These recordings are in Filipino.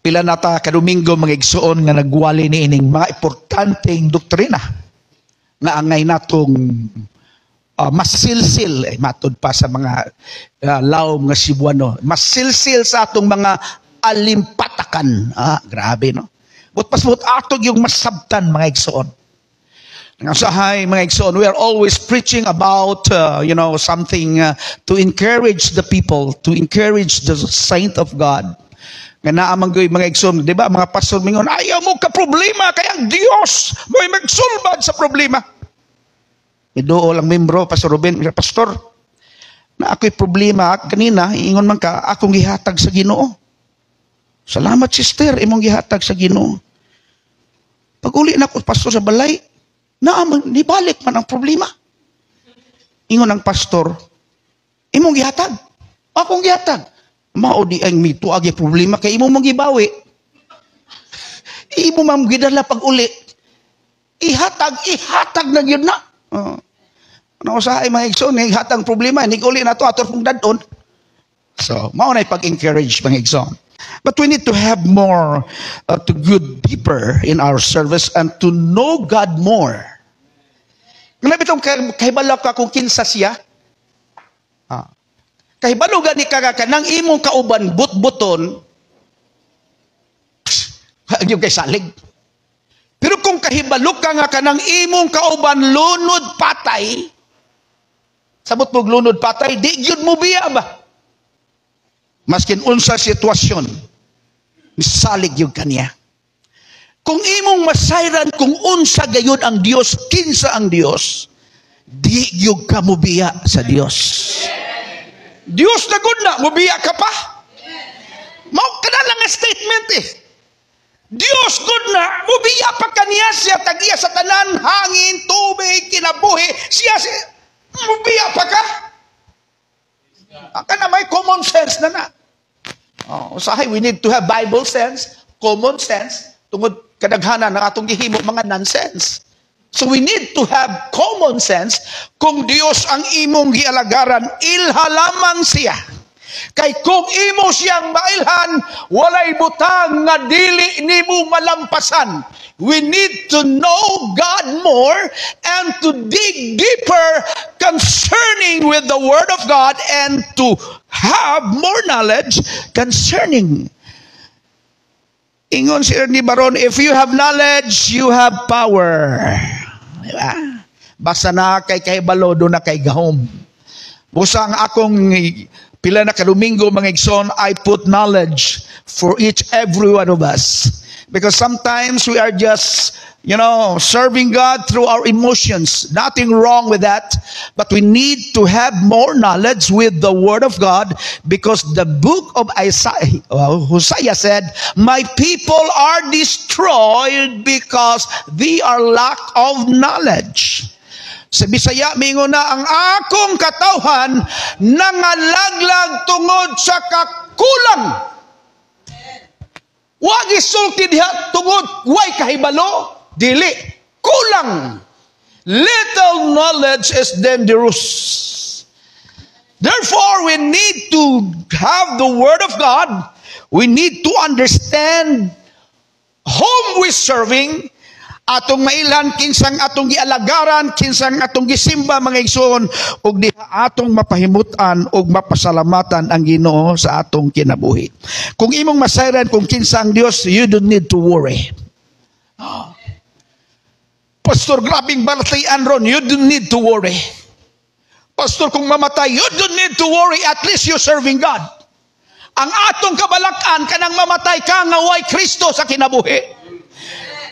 Pila nata kadomingo mga igsoon nga nagwali ni ining mga importanteng doktrina nga angay natong masilsil matod pa sa mga lawom nga Cebuano, masilsil sa atong mga alimpatakan. Grabe no. But pasmut atog yung masabtan mga igsoon. Ngasahay mga igsoon, we are always preaching about something to encourage the people, to encourage the saint of God. Nga naamanggoy mga igsoon, di ba mga pastor mingon, ayaw mo ka problema kaya ang Diyos mo'y magsulbad sa problema. Idoo lang membro, Pastor Ruben, pastor, na ako'y problema kanina, ingon man ka, akong gihatag sa Ginoo. Salamat sister, imong gihatag sa Ginoo. Pag uli na ko pastor sa balay, nibalik man ang problema. Ingon ang pastor, imong gihatag, akong gihatag. Mao di ang mituag yung problema kay imo mong gibawi. Imo mang gidala pag uli. Ihatag na gyud na. Ano sa ay mga igsoon, ihatag problema, nig uli na to ator pong dadon. So, mao na pag-encourage mga igsoon. But we need to have more to go deeper in our service and to know God more. Kung nabitong kahibala ka kung kinsa siya, kahibalo gani ka nang imong kauban but-buton, yung kay salig. Pero kung kahibalo ka nga kanang imong kauban lunod patay, sabot mong lunod patay, di yun mo biya ba? Maskin unsa sitwasyon, misalig yung kanya. Kung imong masayran kung unsa gayon ang Dios, kinsa ang Dios, di yung ka mo biya sa Dios. Diyos na good na, mubiya ka pa. Mao ka na lang nga statement eh. Diyos good na, mubiya pa kaniya siya, tagiya sa tanan, hangin, tubig, kinabuhi, siya, mubiya pa ka. Aka na may common sense na na. Usahay, we need to have Bible sense, common sense, tungod kadaghanan ng atong gihimo mga nonsense. So we need to have common sense. Kung Dios ang imong gialagaran, ilha lamang siya. Kay kung imo siyang mailhan, walay butang nga dili nimo malampasan. We need to know God more and to dig deeper concerning with the Word of God and to have more knowledge concerning. Ingon si Ernie Baron, if you have knowledge, you have power. Diba? Basta na kay balodo na kay gahom. Busa ang akong pila na kadomingo mga igsoon, I put knowledge for every one of us. Because sometimes we are just, serving God through our emotions. Nothing wrong with that. But we need to have more knowledge with the Word of God, because the book of Hosea said, my people are destroyed because they are lack of knowledge. Sa Bisaya, mingon na ang akong katawhan nangalaglag tungod sa kakulang. Wag isulti diha tungod way kahibalo, dili kulang. Little knowledge is dangerous. Therefore, we need to have the Word of God. We need to understand whom we serving, atong mailan kinsang atong gialagaran, kinsang atong gisimba mga igsoon, ug diha atong mapahimutan ug mapasalamatan ang Ginoo sa atong kinabuhi. Kung imong masayran kung kinsa ang Dios, you don't need to worry. Pastor, grabing balatayan ron, you don't need to worry. Pastor, kung mamatay, you don't need to worry, at least you're serving God. Ang atong kabalakan kanang mamatay ka nga way Kristo sa kinabuhi.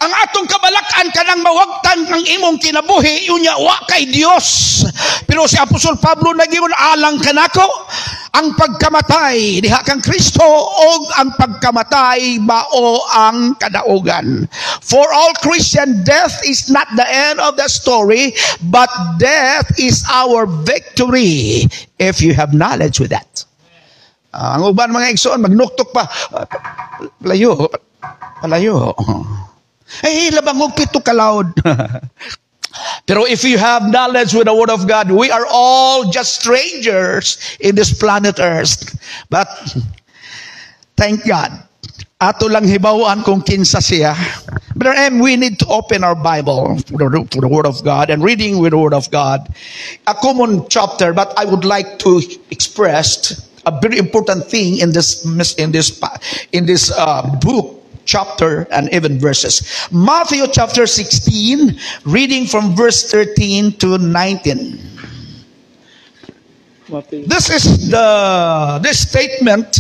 Ang atong kabalakan kanang mawagtan ng imong kinabuhi, unya wa kay Dios. Pero si Apostol Pablo nagingon, alang kanako ang pagkamatay diha kang Kristo, og ang pagkamatay mao ang kadaugan. For all Christian, death is not the end of the story, but death is our victory if you have knowledge with that. Ang uban mga igsoon magnuktok pa, palayo. Ay, labang pito ka loud. Pero if you have knowledge with the Word of God, we are all just strangers in this planet Earth. But thank God, Ato lang hibawaan kung kinsa siya. Brother M, we need to open our Bible for the Word of God and reading with the Word of God. A common chapter, but I would like to express a very important thing in this book, chapter, and even verses. Matthew chapter 16, reading from verse 13 to 19. Matthew. This is this statement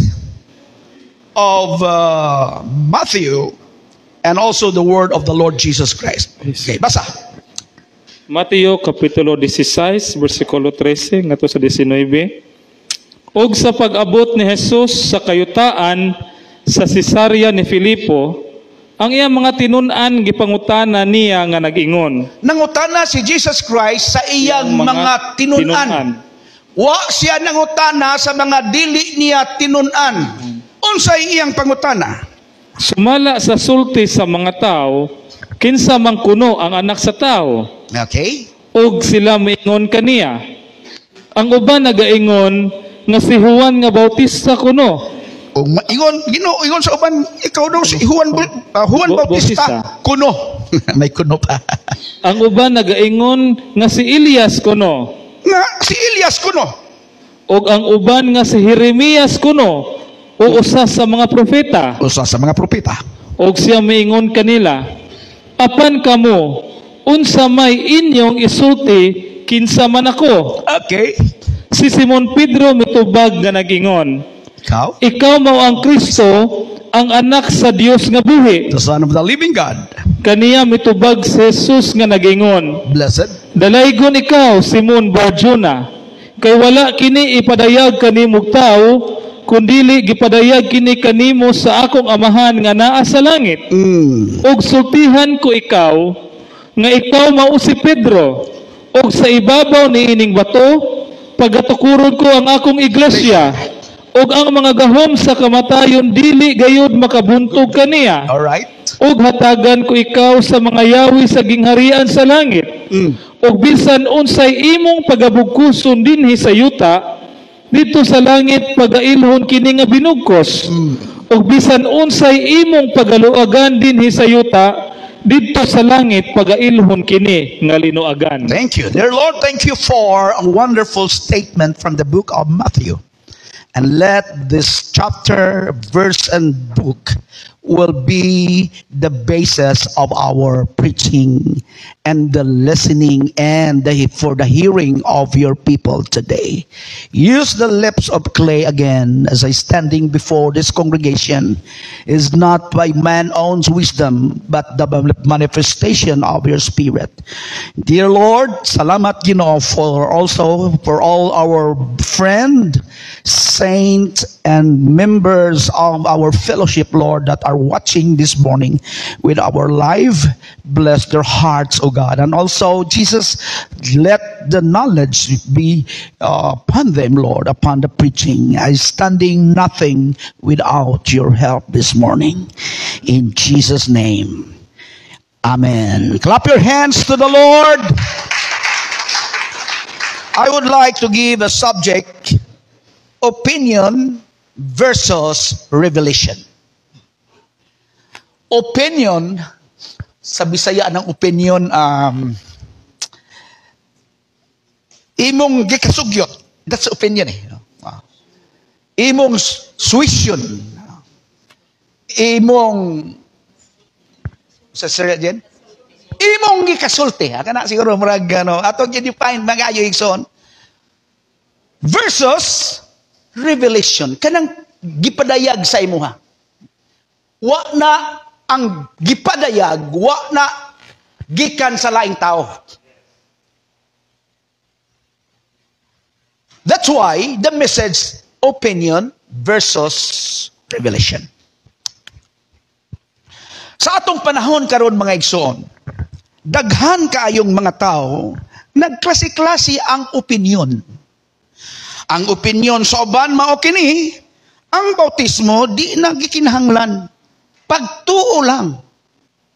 of Matthew and also the word of the Lord Jesus Christ. Okay, basa. Mateo kapitulo 16 bersikulo 13 ngadto sa 19. Og sa pag-abot ni Jesus sa kayutaan sa Cesarea ni Filipo, ang iyang mga tinun-an gipangutana niya nga nag-ingon. Nangutana si Jesus Christ sa iyang mga tinun-an. Wa siya nangutana sa mga dili niya tinun-an. Unsay iyang pangutana? Sumala sa sulti sa mga tao, kinsa man kuno ang anak sa tao. Okay. Og sila miingon kaniya. Ang uban nagaingon nga si Juan nga Bautista kuno. O ingon sa uban, ikaw daw si Juan Bautista kuno. May kuno pa. Ang uban nagaingon nga si Elias kuno. Nga si Elias kuno. Og ang uban nga si Jeremias kuno. O usa sa mga propeta. Usa sa mga propeta. Og siya miingon kanila, apan kamo, unsa may inyong isulti kinsa man ako? Okay. Si Simon Pedro mitubag nga nagingon, ikaw mao ang Kristo, ang anak sa Dios nga buhi. The Son of the living God. Kaniya mitubag si Jesus nga nagingon, Blessed. dalaygon ikaw, Simon Barjona, kay wala kini ipadayag kanimong tao, kundili gipadayag kini kanimo sa akong amahan nga naa sa langit. Og sultihan ko ikaw nga ikaw mao si Pedro, og sa ibabaw ni ining bato pagatukuron ko ang akong iglesia, og ang mga gahom sa kamatayon dili gayud makabuntog kaniya. All right. Og hatagan ko ikaw sa mga yawi sa gingharian sa langit. Og bisan unsay imong pagabugkuson dinhi sa yuta, dito sa langit pagailhon kini nga binugkos. Og bisan unsay imong pagaluagan dinhi sa yuta, dito sa langit pagailhon kini nga linuagan. Thank you. Dear Lord, thank you for a wonderful statement from the book of Matthew. And let this chapter, verse, and book will be the basis of our preaching and the listening and for the hearing of your people today. Use the lips of clay again as I standing before this congregation is not by man's own wisdom but the manifestation of your spirit. Dear Lord, salamat Ginoo for all our friend, saints, and members of our fellowship, Lord, that are watching this morning with our live. Bless their hearts, O God. And also, Jesus, let the knowledge be upon them, Lord, upon the preaching. I standing nothing without your help this morning. In Jesus' name, amen. Clap your hands to the Lord. I would like to give a subject, opinion versus revelation. Opinion, sa Bisaya ng opinion, imong gikasugyot. That's opinion eh. Imong suisyon. Imong, sa Syria dyan, imong gikasulti. Kana siguro marag, atong i-define mga ayo igsoon. Versus revelation. Kanang gipadayag sa imuha. Wa na ang gipadayag, wa na gikan sa laing tao. That's why the message, opinion versus revelation. Sa atong panahon karon mga igsoon, daghan kaayong mga tao, nagklase-klase ang opinion. Ang opinion sa uban mao kini, ang bautismo di na gikinahanglan. Pagtuo lang.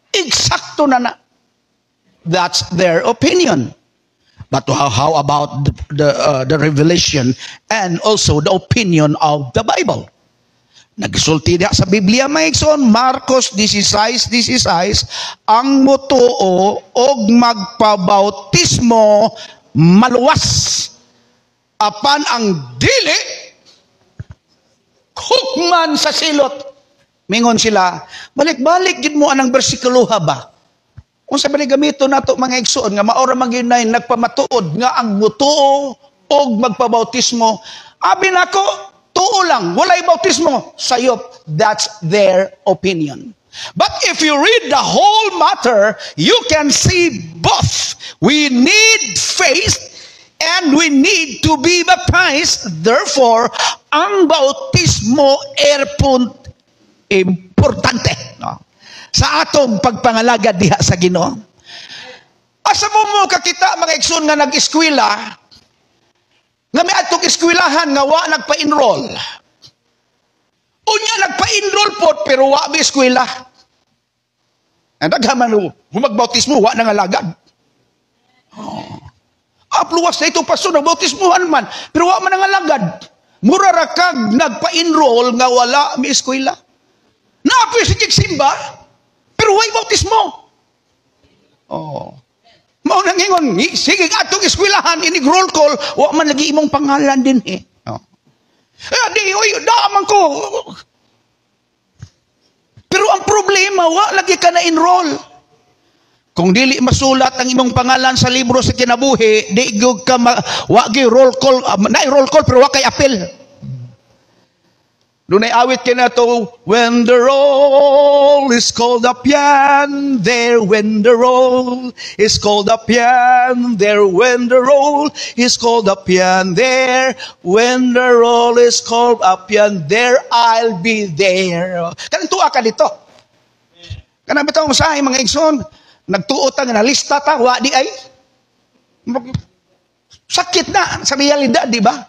Eksakto na na. That's their opinion. But how about the revelation and also the opinion of the Bible? Nagsulti diha sa Biblia maigsoon, Marcos 16:16, ang motuo og magpabautismo maluwas, apan ang dili hukman sa silot. Mingon sila, balik-balik gid mo anang bersikuloha ba? Kung sa balik gamito nato mga igsoon nga maora maginay nagpamatuod nga ang mutuo og magpabautismo. Abi nako, tuo lang, walay bautismo. Sayop, that's their opinion. But if you read the whole matter, you can see both. We need faith and we need to be baptized. Therefore, ang bautismo erpun importante, no? Sa atong pagpangalagad diha sa Ginoo. Asa mo kakita mga igsoon nga nag-eskwela, nga may atong eskwilahan nga wa nagpa-enroll. Unya nagpa-enroll po pero wa may eskwela. Ang daghaman humagbautismo wa nangalagad. Apluwas na itong paso nagbautismuhan man pero wa man nangalagad. Mura ra kag nagpa-enroll nga wala may eskwela. Naapoy si simba pero way bautismo. Mao nang ingon, sige atong eskwelahan inig roll call, wa man lagi imong pangalan din eh. Di oy daman ko. Pero ang problema wa lagi ka na enroll. Kung dili masulat ang imong pangalan sa libro sa kinabuhi, di gyud ka wa gyud roll call, na roll call pero wa kay apel. Dunay awit kina to, when the roll is called up yan, there when the roll is called up yan, there when the roll is called up yan, there when the roll is called up yan, there I'll be there. Kanang tuwa ka dito. Kanang bitaw sa mga igsoon, nagtuo ta nga lista ta, wa di ay. Sakit na sa realidad, di ba?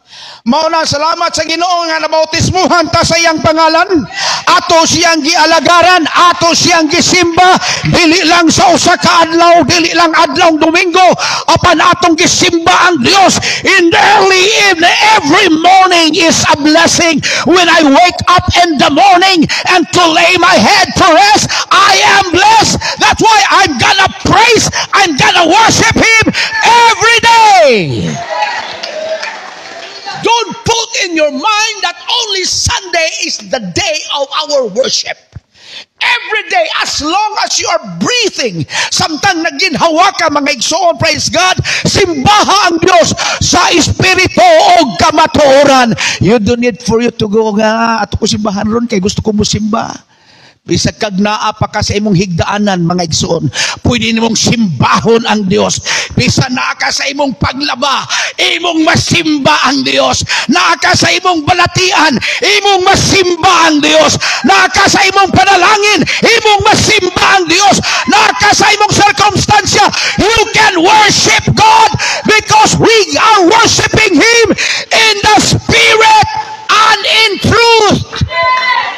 Mauna salamat sa Ginoo nga nabautismuhan ta sa iyang pangalan. Ato siyang gialagaran, ato siyang gisimba, dili lang sa usa ka adlaw, dili lang adlawng Domingo, apan atong gisimba ang Dios in the early evening. Every morning is a blessing. When I wake up in the morning and to lay my head to rest, I am blessed. That's why I'm gonna praise, I'm gonna worship Him every day. Don't put in your mind that only Sunday is the day of our worship. Every day, as long as you are breathing, samtang naginhawa ka mga igsoon, praise God, simbaha ang Diyos sa espiritu o kamatuoran. You don't need for you to go nga, ato ko simbahan ron, kay gusto ko mo simba. Bisag kag naa pa ka sa imong higdaanan mga igsoon, pwede nimong simbahon ang Dios. Bisa naa ka sa imong paglaba, imong masimba ang Dios. Naa ka sa imong balatian, imong masimba ang Dios. Naa ka sa imong panalangin, imong masimba ang Dios. Naa ka sa imong circumstansya, you can worship God because we are worshiping Him in the Spirit and in truth.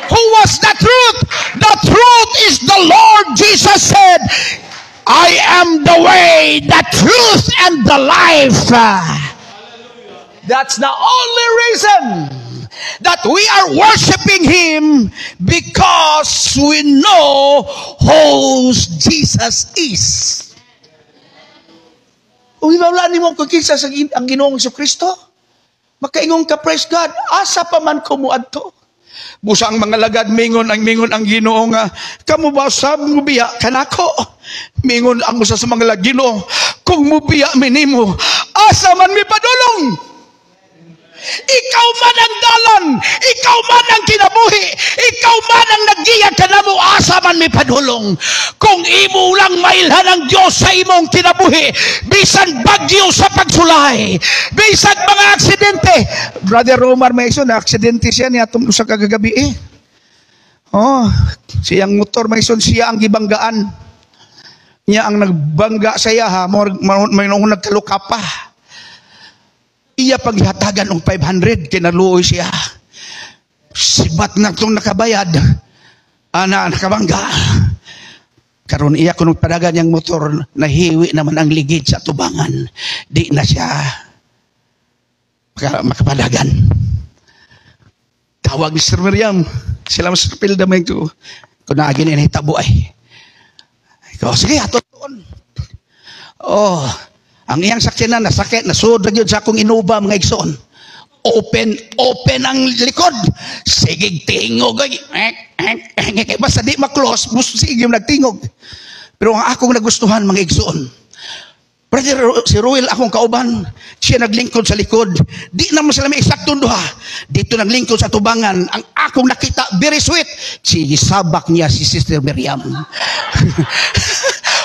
Who was the truth? The truth is the Lord Jesus said, I am the way, the truth, and the life. That's the only reason that we are worshiping Him, because we know who Jesus is. Kung ibawala ni mo kung kinsa ang Ginoong Jesucristo, makaingon ka, praise God, asa pa man kumuadto. Busa ang mga lagad, mingon ang Ginoo nga, kamo ba sab mubiya kanako? Mingon ang usa sa mga Ginoo, kung mubiya minimo, asa man mi padulong? Ikaw man ang dalan, ikaw man ang kinabuhi, ikaw man ang naggiya kanamo, asa man mi padulong. Kung imo lang mailhan ang Dios sa imong kinabuhi, bisan bagyo sa pagsulay, bisan mga aksidente. Brother Romar Mason, na aksidente siya niya atong usa ka kagabi eh. Siyang motor Mason, siya ang gibanggaan. Niya ang nagbangga sa iya ha, may nagkaluka pa. Iya paghatagan ng 500, kinaluoy siya. Sibat na itong nakabayad. Nakabangga. Karon iya kung nagpadagan yung motor, nahiwi naman ang ligid sa tubangan. Di na siya makapadagan. Tawag ni Sir Miriam, Sila mas pilda mo ito. Kung naagin na hitabo ay. Ikaw, sige, atoon. Oh, ang iyang sakyanan, nasakit, nasud na yun sa akong inuba, mga igsoon. Open ang likod. Sige, tingog. Basta di maklos, sige yung nagtingog. Pero ang akong nagustuhan, mga igsoon, Brother, si Ruel, akong kauban, siya naglingkod sa likod. Di naman sila may eksaktong duha. Dito naglingkod sa tubangan. Ang akong nakita, very sweet. Sabak niya si Sister Miriam.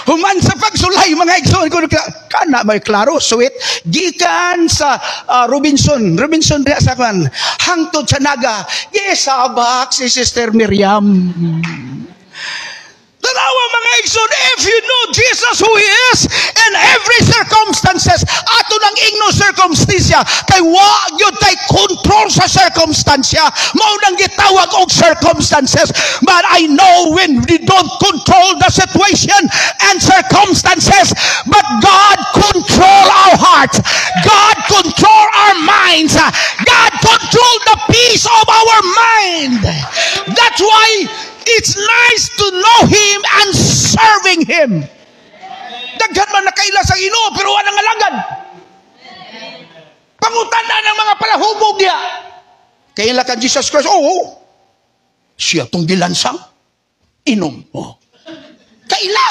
Human sa pagsulay, mga igsoon ko, kana may klaro, sweet. Gikan sa Robinson diya sa kan, hangtod sa Naga, sabak si Sister Miriam. Tanawa, mga igsoon, if you know Jesus who He is in every circumstances, ato ng igno circumstansya, kay wa yun tay control sa circumstansya, mao nang gitawag og circumstances. But I know when we don't control the situation and circumstances, but God control our hearts, God control our minds, God control the peace of our mind. That's why it's nice to know Him and serving Him. Daghan man nakaila sa Ginoo pero walang alagad. Pangutana ng mga palahubog niya. Kaila kan Jesus Christ, siya tong gilansang inom mo. Kaila.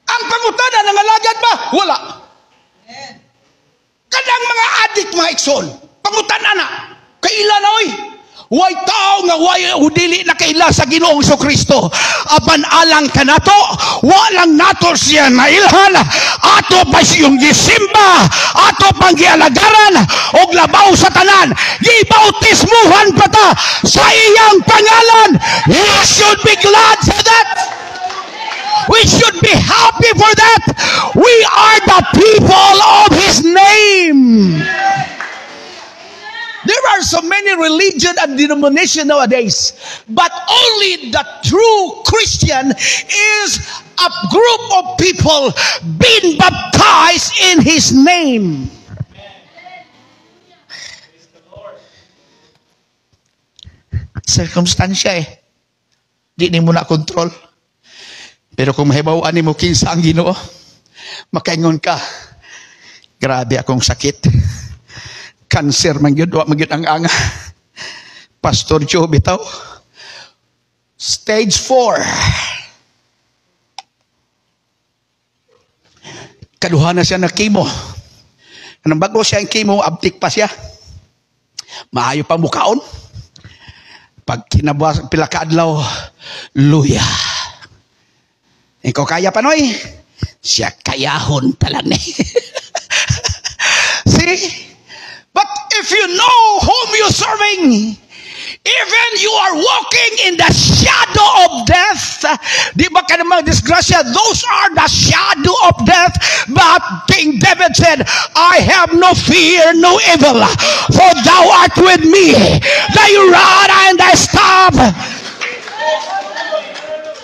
Ang pangutana ng alagad ba? Wala. Kadang mga adik, mga ikson, pangutana na. Kaila na oy. Way tao nga way udili na kaila sa Ginoong Kristo. Apan alang kanato, walang nato siya nailhan. Ato pa siyong gisimba, ato pang gialagaran og labaw sa tanan. Gibautismuhan pa ta sa iyang pangalan. We should be glad for that. We should be happy for that. We are the people of His name. There are so many religion and denomination nowadays, but only the true Christian is a group of people being baptized in His name. Circumstansya di ni mo na control. Pero kung mahibawaan ni mo kinsa ang Ginoo, makaingon ka, grabe akong sakit. Cancer man yun, wa man yun ang anga. Pastor Joe bitaw. Stage 4. Kaduha na siya na chemo. Anong bago siya ang chemo, abtik pa siya. Maayo pa mukaon. Pag kinabuas, pila ka adlaw, luya. Ikaw kaya pa noy? Siya kayahon talan eh. See? But if you know whom you're serving, even you are walking in the shadow of death, di ba ka naman disgrasya? Those are the shadow of death. But King David said, I have no fear, no evil, for thou art with me. Thy rod and thy staff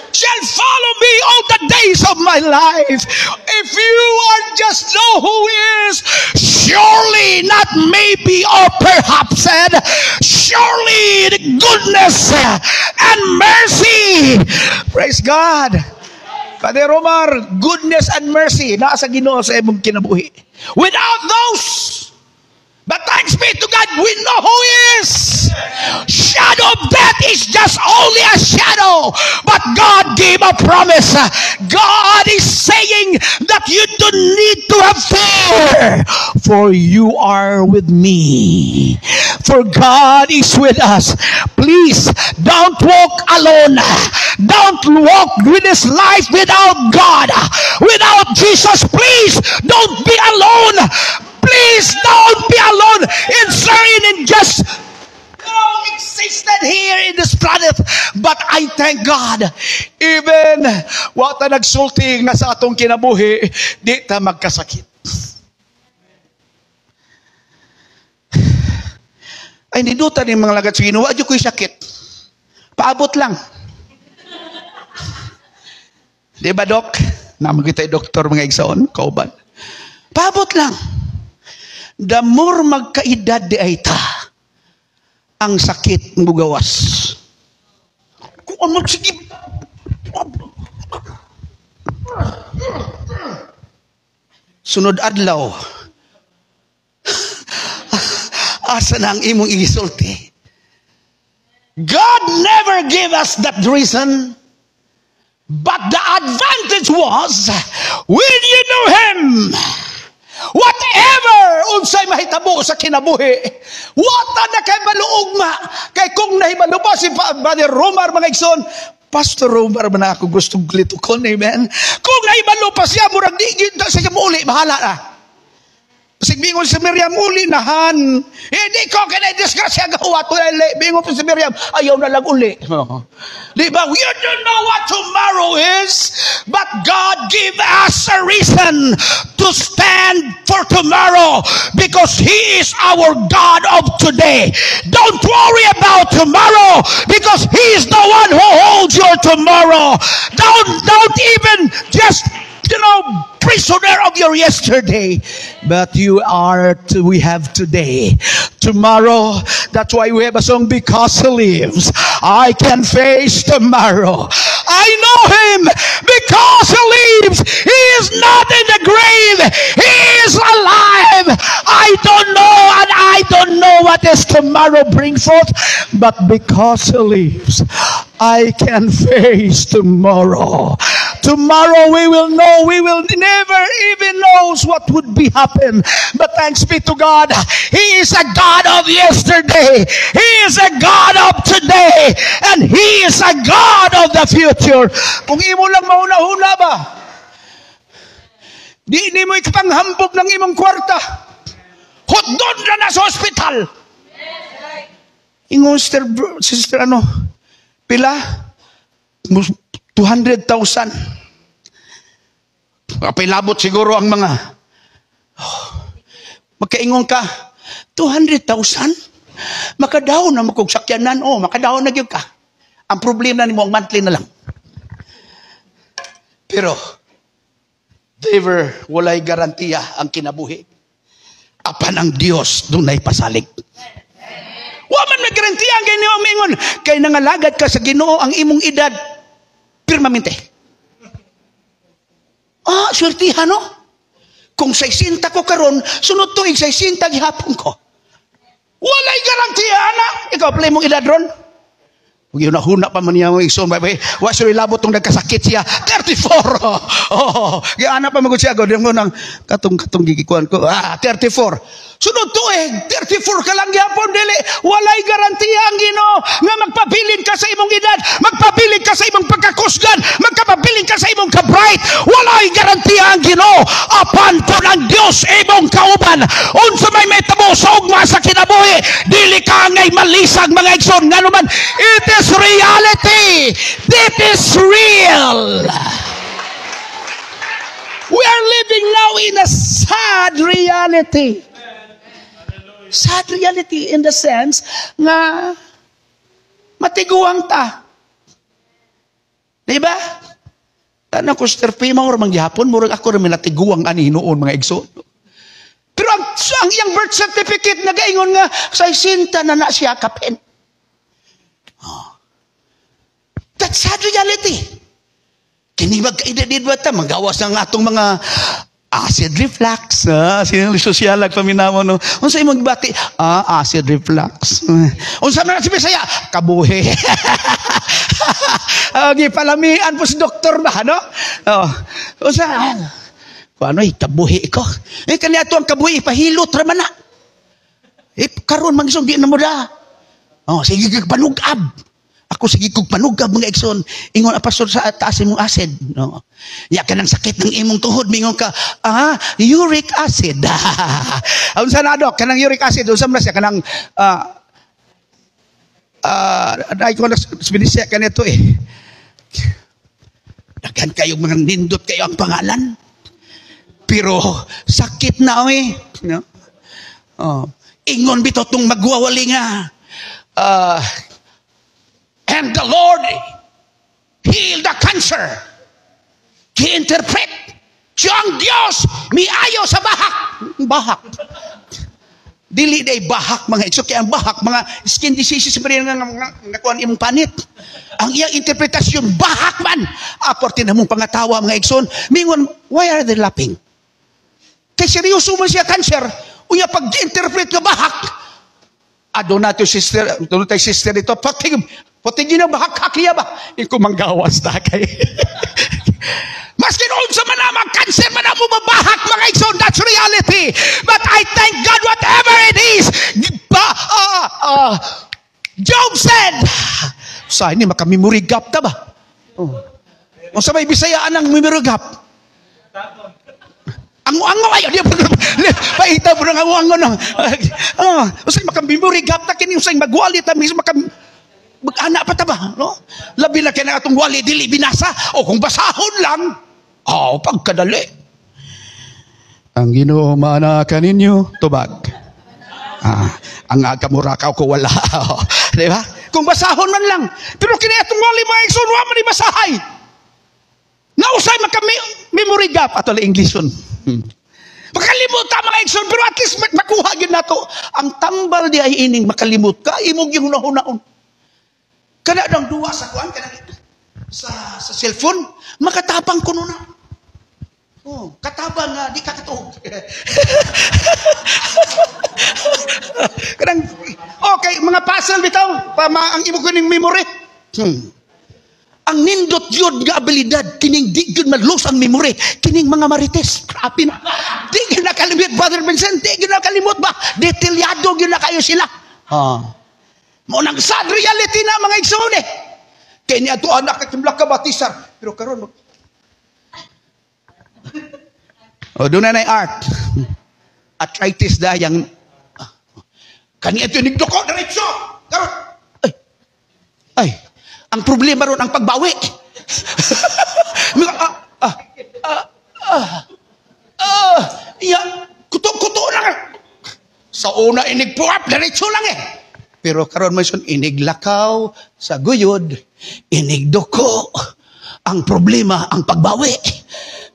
shall follow me all the days of my life. If you are just know who is, surely, not maybe or perhaps said, surely the goodness and mercy. Praise God. Father Omar, goodness and mercy nasa Ginoo sa imong kinabuhi. Without those, but thanks be to God, we know who He is. Shadow of death is just only a shadow. But God gave a promise. God is saying that you don't need to have fear. For you are with me. For God is with us. Please, don't walk alone. Don't walk with this life without God. Without Jesus, please, don't be alone. Please don't be alone in serving and just existed here in this planet. But I thank God, even wata nagsulting na sa atong kinabuhi, di ta magkasakit. Ay niduta ni mga lagat sa Ginoo, adyo ko'y sakit. Paabot lang. Di ba, Dok? Naman kita doktor mga igsaon, kauban. Paabot lang. The more magkaedad di ay ta, ang sakit mugawas. Kung ano sige. Sunod adlaw. Asa na ang imong igisulti? God never gave us that reason. But the advantage was, when you knew Him, whatever unsay mahitabo sa kinabuhi, wata na kay maluugma. Kay kung nahibalo pa si Brother Romar, mga igsoon, Pastor Romar man ako gustong glitukon, amen? Kung nahibalo pa siya, murag digit na siya muli, bahala na. Bingon si Miriam, uli nahan. Hindi ko kinay-disgrasya gawa. Bingon si Miriam, ayaw na lang uli. Di ba? You don't know what tomorrow is, but God give us a reason to stand for tomorrow because He is our God of today. Don't worry about tomorrow because He is the one who holds your tomorrow. Don't even just, prisoner of your yesterday, but we have today. Tomorrow, that's why we have a song, because He lives, I can face tomorrow. I know Him because He lives. He is not in the grave. He is alive. I don't know, and I don't know what is tomorrow bring forth, but because He lives, I can face tomorrow. Tomorrow we will never even knows what would be happen. But thanks be to God, He is a God of yesterday. He is a God of today. And He is a God of the future. Kung imo lang mauna-una ba, di mo ikapanghambog ng imong kwarta. Hotdon na sa hospital. Ingon, sister, pila? 200,000. Kapilabot siguro ang mga magkaingon ka 200,000 makadaw na makog sakyanan, makadaw na gyud ka. Ang problema nimo ang monthly na lang. Pero never walay garantiya ang kinabuhi apan ang Dios dunay pasalig. Wa man may garantiya ang Ginoo mingon kay nangalagad ka sa Ginoo ang imong edad permanente. Swertihan, no? Kung 60 ko karon, sunod tuig 60 gihapon ko. Walay garantiya, ana. Ikaw, play mong edad ron? Huwag yun nahuna pa man niya mo igsoon. Wa siya labot tong nagkasakit siya. 34. Gana pa magod siya. Gawin mo ng katong gigikuan ko. 34. Sunod tuig, 34 ka lang yapon, dili. Walay garantiya ang Ginoo nga magpabilin ka sa imong edad, magpabilin ka sa imong pagkakusgan, magpabilin ka sa imong ka-bright. Walay garantiya ang Ginoo apan po ng Dios imong kauban. Unsa may metabo sa ugma sa kinabuhi, dili ka ngay malisag mga igsoon. Nga naman, it is reality. It is real. We are living now in a sad reality. Sad reality in the sense nga matiguang ta. Diba? Tanang ko, Sister P, maura mangyapon, murag ako rin natiguang ani noon mga igsoon. Pero ang iyang birth certificate nagaingon nga sa isinta na siya kapin. That's sad reality. Kinibag kaidadid ba ta, magawas ng atong mga acid reflux. Sosyal paminaw no. Unsa imong gibati? Acid reflux. Unsa man si Bisaya? Kabuhi. Gipalamian po si doktor ba, no? Unsa? Kuano kabuhi ko? Kaniya to ang kabuhi pahilot ra man na. Karon mangisong di na mo da. Sige panugab. Ako sige kog panugab mga igsoon. Ingon pastor sa taas imong acid, no. Ya kanang sakit ng imong tuhod mingon ka, uric acid. Unsa na dok kanang uric acid unsa man siya kanang ay ko na siya kanito Daghan kayo mga nindot kayo ang pangalan. Pero sakit na no. Ingon bitaw tong magwawali nga and the Lord healed the cancer. Gi-interpret siya ang Diyos miayo sa bahak. Dili day bahak mga igsoon, kaya ang bahak mga skin diseases pa rin nga kuan imong panit. Ang iyang interpretasyon bahak man. Aportin na mong pangatawa mga igsoon. Mingon, why are they laughing? Kay seryoso man siya cancer. Unya pag-interpret nga bahak. Doon natin sister ito. Patigin na bahak hakiya ba? Iko manggawas na kay. Maski noon sa manamang cancer, manamo mabahak mga igsoon. That's reality. But I thank God whatever it is. Job said, sa ini maka-memory gap ta ba? O sa may Bisayaan ang memory gap. Ango ayo dia paita po ng ango no. Usay maka-memory gap ta kini usay magwali ta mismo mag-ana pa ta ba, no? Labi na kay na atong wali dili binasa o kung basahon lang. Pagkadali. Ang Ginoo mana kaninyo tubag. Ang agamurakaw ko wala. Di ba? Kung basahon man lang. Pero kini atong wali mga igsoon, wa man ni basahay. Nausay maka-memory gap ato la Englishon. Makalimutan mga igsoon, pero at least makuha gyud nato. Ang tambal di ay ining makalimut ka, imong yung hunaon. Kada dang duwa sa kuan kada sa cellphone, makatapang kuno na. Katabang nga di ka katuog. Kadang okay, mga puzzle bitaw ang imo kuning memory. Ang nindot yun nga abilidad kining di gyud madlus ang memory kining mga marites. Grabe na. Di gyud nakalimot Brother Vincent, di gyud nakalimot ba? Detalyado gyud na kayo sila. Mo nang sad reality na mga igsoon eh. Kay ni ato anak kakimlak ka batisan, pero karon doon na art. Arthritis dayang kani ito nigdo ko diretso. Karon. Ay. Ang problema ron ang pagbawi. Kuto lang. Sa una inigpuap diretso lang eh. Pero karon may iniglakaw sa guyod, inigdoko. Ang problema ang pagbawi.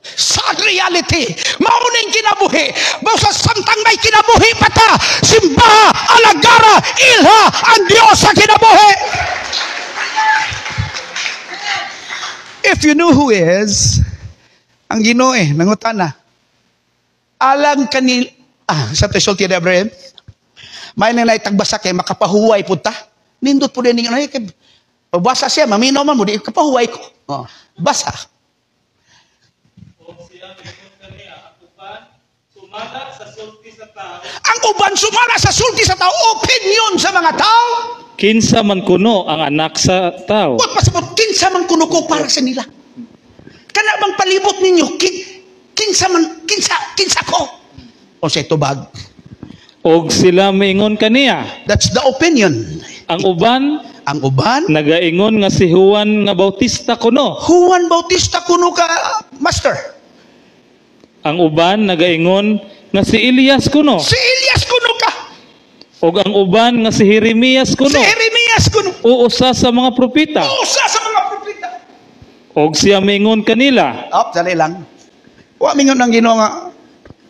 Sad reality. Mauning kinabuhi. Basta samtang may kinabuhi pata. Simbaha, alagara, ilha ang Diyos sa kinabuhi. If you knew who is, ang Ginoo nangutana. Alang kanil sa tesulti ni Abraham. May nang naitagbasa kay makapahuway po ta. Nindot po din nga kay pabasa siya, maminaw man mo di kapahuway ko. Basa. Ang uban sumala sa sulti sa tao, opinion sa mga tao. Kinsa man kuno ang anak sa tao. What pasabot kinsa man kuno ko para sa nila. Kana bang palibot ninyo kinsa ko. O sa tubag. Og sila maingon kaniya. That's the opinion. Ang uban nagaingon nga si Juan nga Bautista kuno. Juan Bautista kuno ka, master. Ang uban nagaingon nga si Elias kuno. Si Elias kuno ka. Og ang uban nga si Jeremias kuno. Si Jeremias kuno. O usa sa mga propeta. Og siya maingon kanila. Dali lang. Wa mingon ang Ginoo nga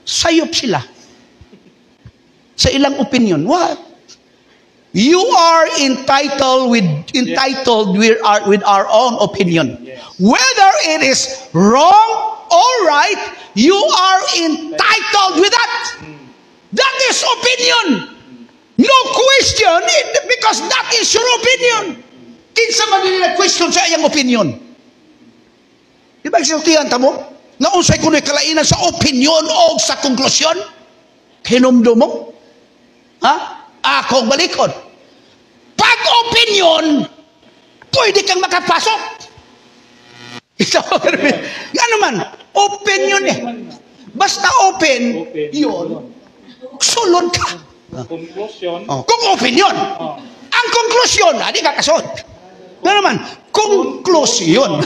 sayop sila. Sa ilang opinion. What? You are entitled with our own opinion. Whether it is wrong or right, you are entitled with that. That is opinion. No question, because that is your opinion. Kinsa man nila question sa iyang opinion. Di ba isultihan ta mo? Naunsay kuno'y kalainan sa opinion o sa konklusyon? Hinumdo mo? Akong balikod. Pag opinion, pwede kang makapasok. Ano man, opinion eh. Basta open, yun, sulod ka. Conclusion. Kung opinion, ang konklusyon, di ka kasod. Ano man, Konklusyon.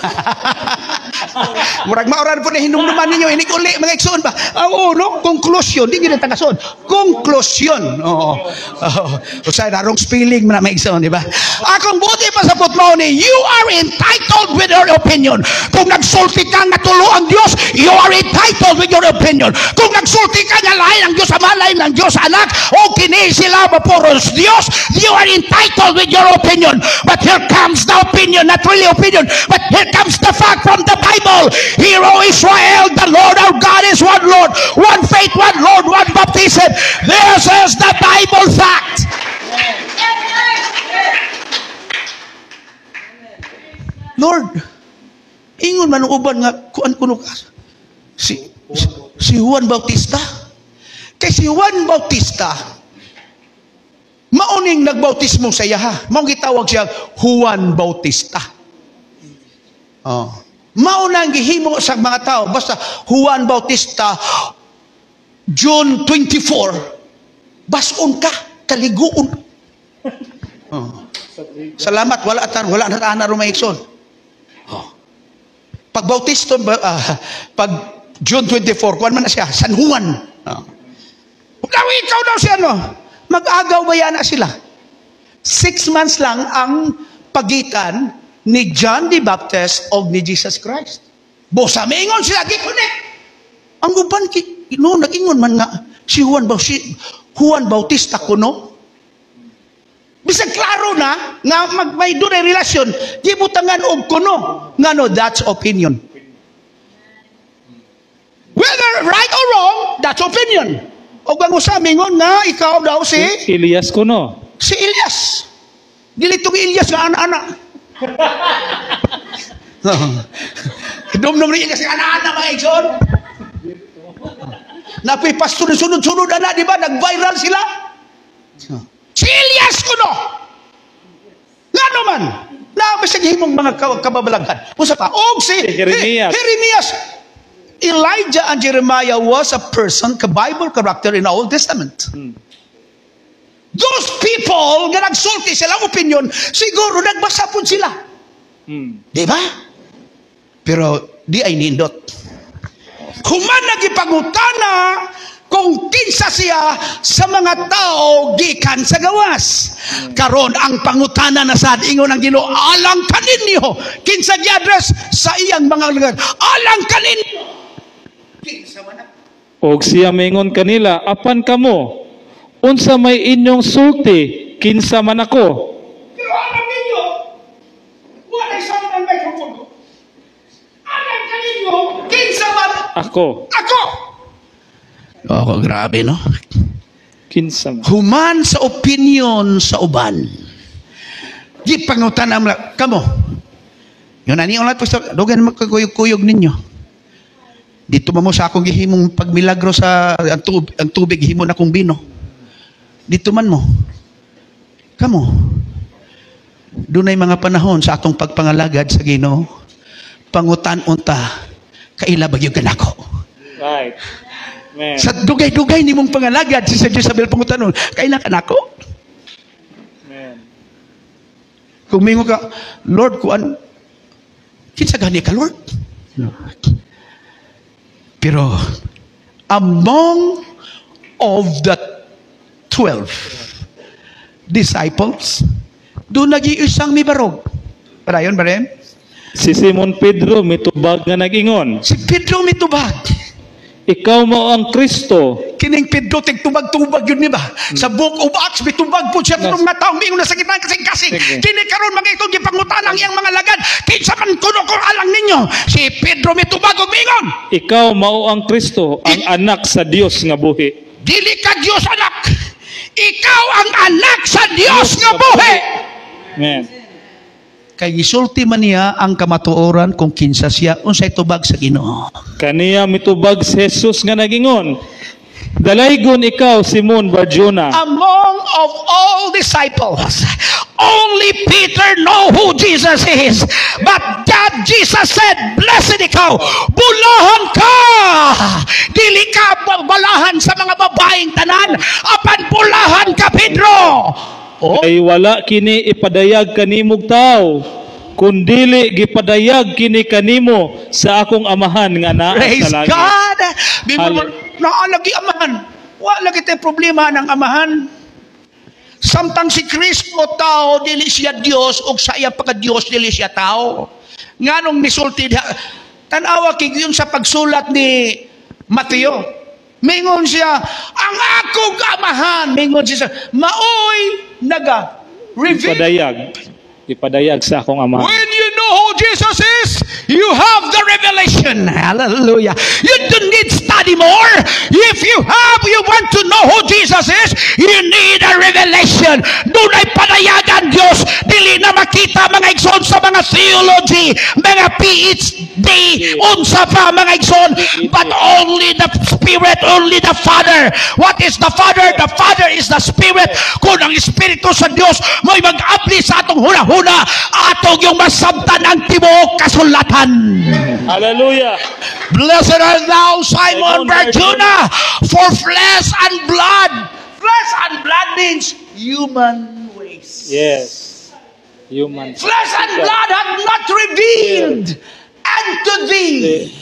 Murag maoran po na hinumduman ninyo, inig-uli, mga iksoon ba? Oo, no? Konklusyon. Di gina tangason. Konklusyon. Oo. Usay na, wrong spelling na mga iksoon, di ba? Akong buti pa sa putmo ni, you are entitled with your opinion. Kung nagsulti ka nga tulo ang Diyos, you are entitled with your opinion. Kung nagsulti ka nga lain ang Diyos ama, lain ang Diyos anak, o kini sila mapuros Diyos, you are entitled with your opinion. But here comes the opinion, not really opinion, but here comes the fact from the Bible. Hear, O Israel, the Lord our God is one Lord, one faith, one Lord, one baptism. This is the Bible fact. Lord, ingon man ang uban nga kuan kuno ka. Si Juan Bautista. Kay si Juan Bautista, mauning nagbautismo sa iya ha. Mao gitawag siya Juan Bautista. Oh. Maunang gihimo sa mga tao basta Juan Bautista June 24. Bason ka, kaliguon. Oh. Salamat, wala na ana rumaikson. Oh. Pag Bautista pag June 24, kuan man na siya, San Juan. Oh. Ikaw daw siya no. Mag-agaw ba yan na sila? 6 months lang ang pagitan ni John the Baptist o ni Jesus Christ. Bosa, maingon sila, gikunik. Ang uban, nag-ingon man nga, si Juan Bautista kuno. Bisag klaro na, nga may doon ay relasyon, gibutangan og kuno. Nga no, that's opinion. Whether right or wrong, that's opinion. O bang usamingon nga, ikaw daw si Elias kuno. Si Elias. Dilitong Elias nga anak-anak. Idom-dom rin Elias nga anak-anak mga igsoon. Napipas sunod-sunod na, di ba? Nag-viral sila. Si Elias kuno. Nga naman. Nabasag himong mga kababalaghan. Usa pa, og si Jeremias. Elijah and Jeremiah was a person, ka-Bible character in the Old Testament. Those people, nga nagsulti silang opinion, siguro nagbasa po sila. Di ba? Pero di ay nindot. Human nagipangutana kung kinsa siya sa mga tao gikan sa gawas. Karon ang pangutana na sad ingon ang Ginoo, alang kaninyo kinsa gi-address sa iyang mga lugar. Alang kaninyo. Og siya maingon kanila, apan kamo, unsa may inyong sulti, kinsa man ako. Pero alam ninyo, wala isang ang microphone ko. Alam kaninyo, kinsa man Ako. Oh, grabe no? Kinsa man. Human sa opinion sa uban. Di pangutan ang kamo. Yun na niyo lahat, dogan magkakuyog-kuyog ninyo. Dito mo sa akong gihimong pagmilagro sa ang tubig gihimo na kong bino. Dito man mo. Kamo. Dunay mga panahon sa atong pagpangalagad sa Ginoo. Pangutan-unta kaila bagyo kanako. Right. Man. Sa dugay-dugay nimong pangalagad si Jezabel pangutanon, kaila kanako. Man. Kung mingo ka, Lord, kuan kinsa gani ka, Lord? No. Pero among of the 12 disciples, doon nag-iisang mibarog. Parayon ba rin? Si Simon Pedro mitubag nga nag-ingon. Si Pedro mitubag. Ikaw mo ang Kristo. Kining Pedro tigtubag-tubag yun, di ba? Sa Book of Acts, mitubag po siya kung mga taong mingon na sa gitna kasing-kasing. Kini karon mga itong gipangutan ang iyang mga lagad. Kinsa man kuno alang ninyo. Si Pedro mitubag og mingon. Ikaw mao ang Kristo, ang anak sa Dios nga buhi. Dili ka Dios anak. Ikaw ang anak sa Dios nga buhi. Amen. Kay gisulti man niya ang kamatuoran kung kinsa siya unsay tubag sa Ginoo. Kaniya mitubag si Jesus nga nagingon. Dalaygon ikaw, Simon Barjona. Among of all disciples, only Peter know who Jesus is. But that Jesus said, blessed ikaw, bulahan ka. Dili ka balahan sa mga babaeng tanan. Apan bulahan ka, Pedro. Oh? Ay wala kini ipadayag kanimog tao, kundili gipadayag kini kanimo sa akong amahan nga naa Praise sa langit. God! Bibig mo, Hallelujah. naalagi amahan. Wala kita problema ng amahan. Samtang si Kristo tao, dili siya Dios, o sa iya pagka Dios, dili siya tao. Nganong nisulti, tanawa kig yun sa pagsulat ni Mateo. Mingon siya, ang akong amahan, mingon siya, maoy naga-reveal. Ipadayag sa akong amahan. When you know who Jesus is, you have the revelation. Hallelujah. You don't need study more. If you want to know who Jesus is, you need a revelation. Doon ay panayagan Diyos. Dili na makita mga igsoon sa mga theology, mga PhD, unsa pa mga igsoon, but only the Spirit, only the Father. What is the Father? The Father is the Spirit. Kung ang Espiritu sa Diyos mo'y mag-abli sa atong huna-huna, atong yung masabtan ang tibuok kasulatan. Hallelujah. Blessed art thou, Simon Barjona, for flesh and blood. Flesh and blood means human ways. Yes. Human. Flesh and blood have not revealed unto thee,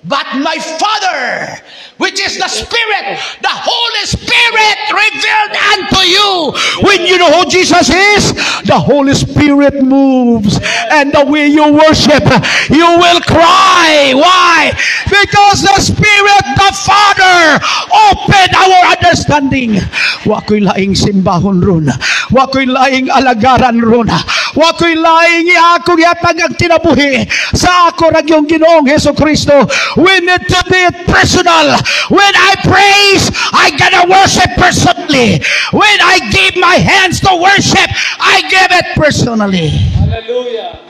but my Father, which is the Spirit, the Holy Spirit revealed unto you. When you know who Jesus is, the Holy Spirit moves. And the way you worship, you will cry. Why? Because the Spirit, the Father, opened our understanding. Wa ko'y laing simbahon ron. Wa ko'y laing alagaran ron. Wa ko'y laing akong yatag ang tinabuhi sa ako rag yung Ginoong Hesus Kristo. We need to be personal. When I praise, I gotta worship personally. When I give my hands to worship, I give it personally. Hallelujah.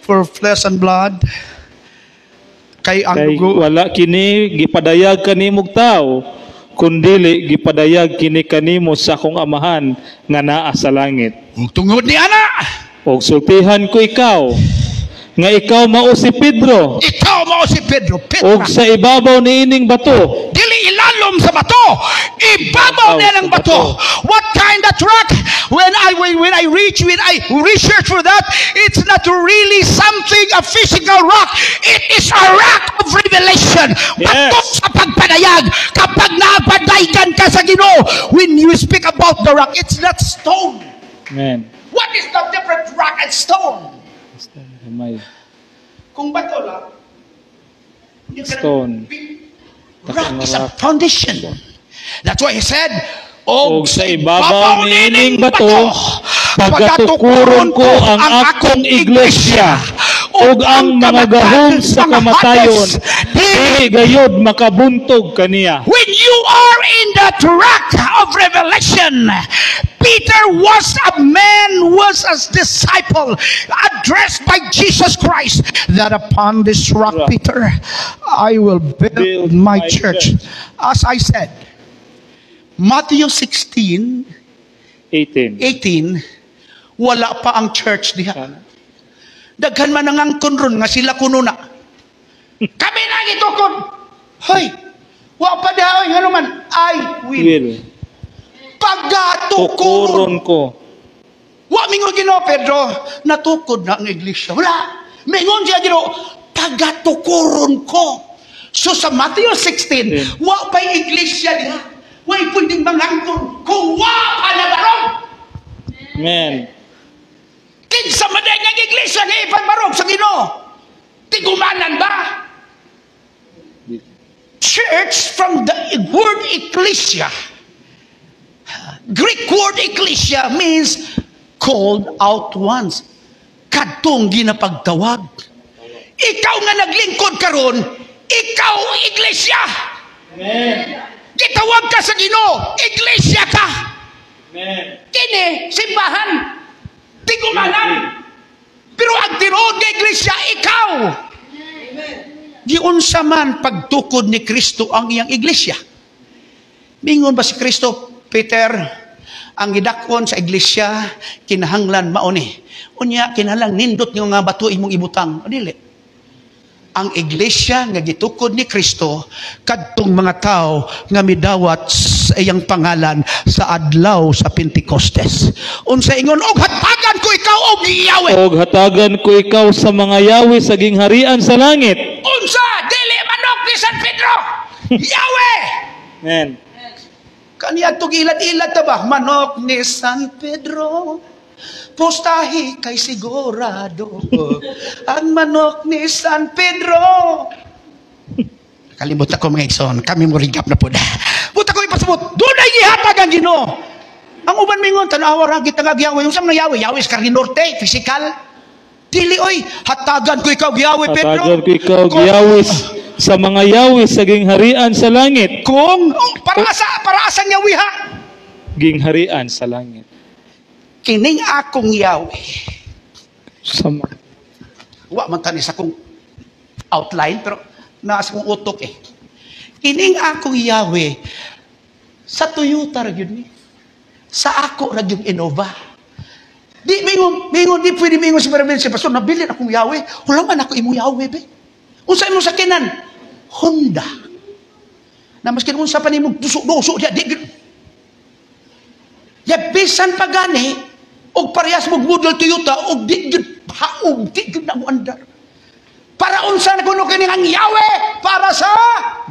For flesh and blood, kay ang Kay dugo, wala kini gipadayag kanimong tao, kundili gipadayag kini kanimo sa akong amahan nga naa sa langit. tungod ni ana, Og sultihan ko ikaw nga ikaw mao si Pedro, ikaw mao si Pedro. og sa ibabaw niining bato Dili ilalom sa bato, ibabaw na ng bato. What kind of rock? When I research for that, it's not really something a physical rock. It is a rock of revelation. Bato sa pagpadayag. Kapag napadaygan ka sa Ginoo, when you speak about the rock, it's not stone. Amen. What is the different rock and stone? May Kung bato lang, you can- Stone. Rock is a foundation. That's why he said, og sa ibabaw niining bato pagatukuron ko ang akong iglesia ug ang mga gahom sa kamatayon dili gayud makabuntog kaniya. When you are in that rock of revelation, Peter was a man, was a disciple addressed by Jesus Christ, that upon this rock, Peter, I will build my church. As I said, Matthew 16:18, wala pa ang church diha. Daghan man ang angkon ron nga sila kuno na. Kami na gitukod. Hoy, wa pa daw nga naman, I will. Pagatukuron Tukuron ko. Wa mingon Ginoo Pedro, natukod na ang iglesia. Wala. Mingon siya Ginoo, pagatukuron ko. So sa Matthew 16, wa pa iglesia diha. Wa pwedeng mangangkon kung wa pa nabarog. Amen. Kinsa man ang iglesia nga ipagbarog sa Ginoo? Tigumanan ba? Church from the word ecclesia. Greek word ecclesia means called out ones. Kadtong ginapagtawag. Ikaw nga naglingkod karon, ikaw iglesia. Amen. Gitawag ka sa Ginoo, iglesia ka. Amen. Kini simbahan, tigumanan. Pero ang tinuod nga iglesia, ikaw. Giunsa man pagtukod ni Kristo ang iyang iglesia. Mingon ba si Kristo, Peter, ang gidakon sa iglesia, kinahanglan mao ni. Unya, kinahanglan nindot nga bato imong ibutang. O dili. ang iglesia nga gitukod ni Kristo kadtong mga tao nga midawat sa iyang pangalan sa adlaw sa Pentecostes. Unsa ingon, og hatagan ko ikaw og Yahweh. Og hatagan ko ikaw sa mga yawi sa gingharian sa langit. Unsa dili manok ni San Pedro. Yahweh. Amen. Kaniya tug ilad-ilad ta ba? Manok ni San Pedro. Postahi kay sigurado. Ang manok ni San Pedro. Kalimot ako mga igsoon. Kami mo rigap na po na. Buta ko ipasabot. Doon ay gihatag ang Ginoo. Ang uban mingon, tanawa ra gitangag Yahweh. Yung samang Yahweh, Yahweh sa Norte, physical. Dili oy, hatagan ko ikaw Yahweh Pedro. Hatagan ko ikaw Yahweh sa mga yawi sa gingharian sa langit. Kung para asa Yahweh ha. Gingharian sa langit. Kining akong Yahweh. Sama. Wa man tani sa kong outline pero nasa kong utok eh. Kining akong Yahweh sa Toyota ra gyud ni. Sa ako ra gyud Innova. Di mingon di pwede mingon si Maribel si pastor nabili akong Yahweh. Wala man ako imong Yahweh be. Unsa imong sakinan? Honda. Na maski unsa pa nimo duso dia di. Ya bisan pa gani og parehas mo model Toyota og di gyud haog di gyud na mo andar. Para unsa na kuno kini ang Yahweh para sa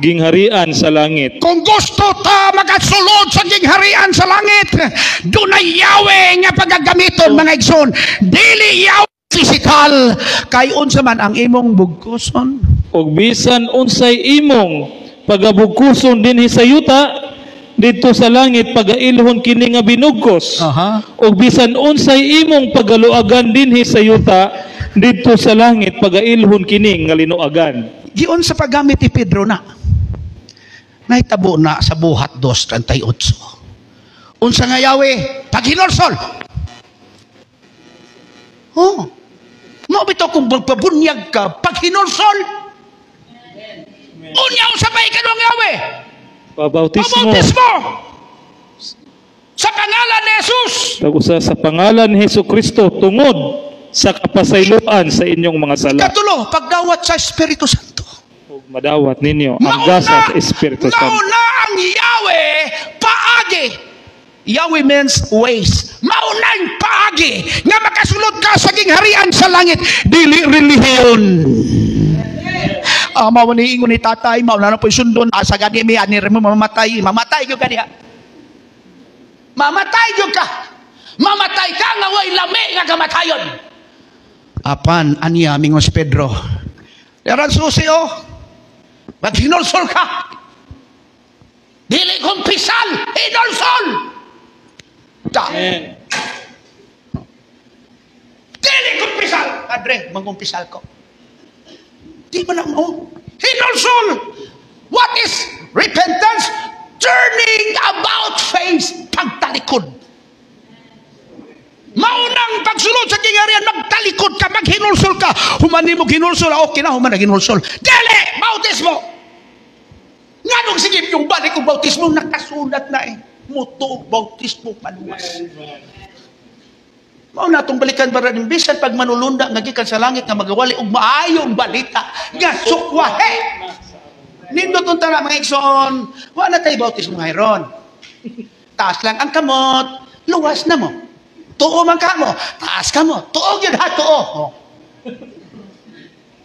gingharian sa langit. Kung gusto ta magasulod sa gingharian sa langit, dunay Yahweh nga pagagamiton mga igsoon. Dili Yahweh physical kay unsa man ang imong bugkoson. Og bisan unsay imong pagabugkuson dinhi sa yuta dito sa langit pagailhon kini nga binugkos. Og bisan unsay imong pagaluagan dinhi sa yuta dito sa langit pagailhon kini nga linuagan. Giun sa paggamit ni Pedro na nahitabo na sa buhat 2:38. Unsa nga Yahweh paghinursol. Oh. Mo bitaw kung magpabunyag ka paghinursol. Unya unsa pa ikanong Yahweh? Pabautismo. Sa pangalan ni Jesus. Tagusa sa pangalan ni Hesukristo tungod sa kapasayloan sa inyong mga sala. Katulo, pagdawat sa Espiritu Santo. Og madawat ninyo ang gasa sa Espiritu Santo. Mauna ang Yahweh paagi. Yahweh means ways. Maunang paagi nga makasulod ka sa gingharian sa langit. Dili relihiyon. Mao ni ingon ni tatay, mao na po sundon asa gani mi ani mo mamatay gyud ka diha. Mamatay gyud ka. Mamatay ka nga way lami nga kamatayon. Apan aniya mingon si Pedro. Yaran susi oh. Maghinulsol ka. Dili kong pisal, hinulsol. Ta. Dili kong pisal. Adre, mangumpisal ko. Di ba na mo? Hinulsol! What is repentance? Turning about face, pagtalikod. Maunang pagsulod sa gingharian, magtalikod ka, maghinulsol ka. Humani mo ginulsol, okay na, human na ginulsol. Dili! Bautismo! Nga nung sige, yung balik ng bautismo, nakasulat na eh. Muto, bautismo, paluwas. Mao na itong balikan para ng bisan pag manulunda nga gikan sa langit nga magawali og maayong balita nga sukwahe. Nindot unta na mga igsoon, wa na tay bautismo ngayron. Taas lang ang kamot, luwas na mo. Tuo man ka mo, taas ka mo. Tuo gyud ha, tuo.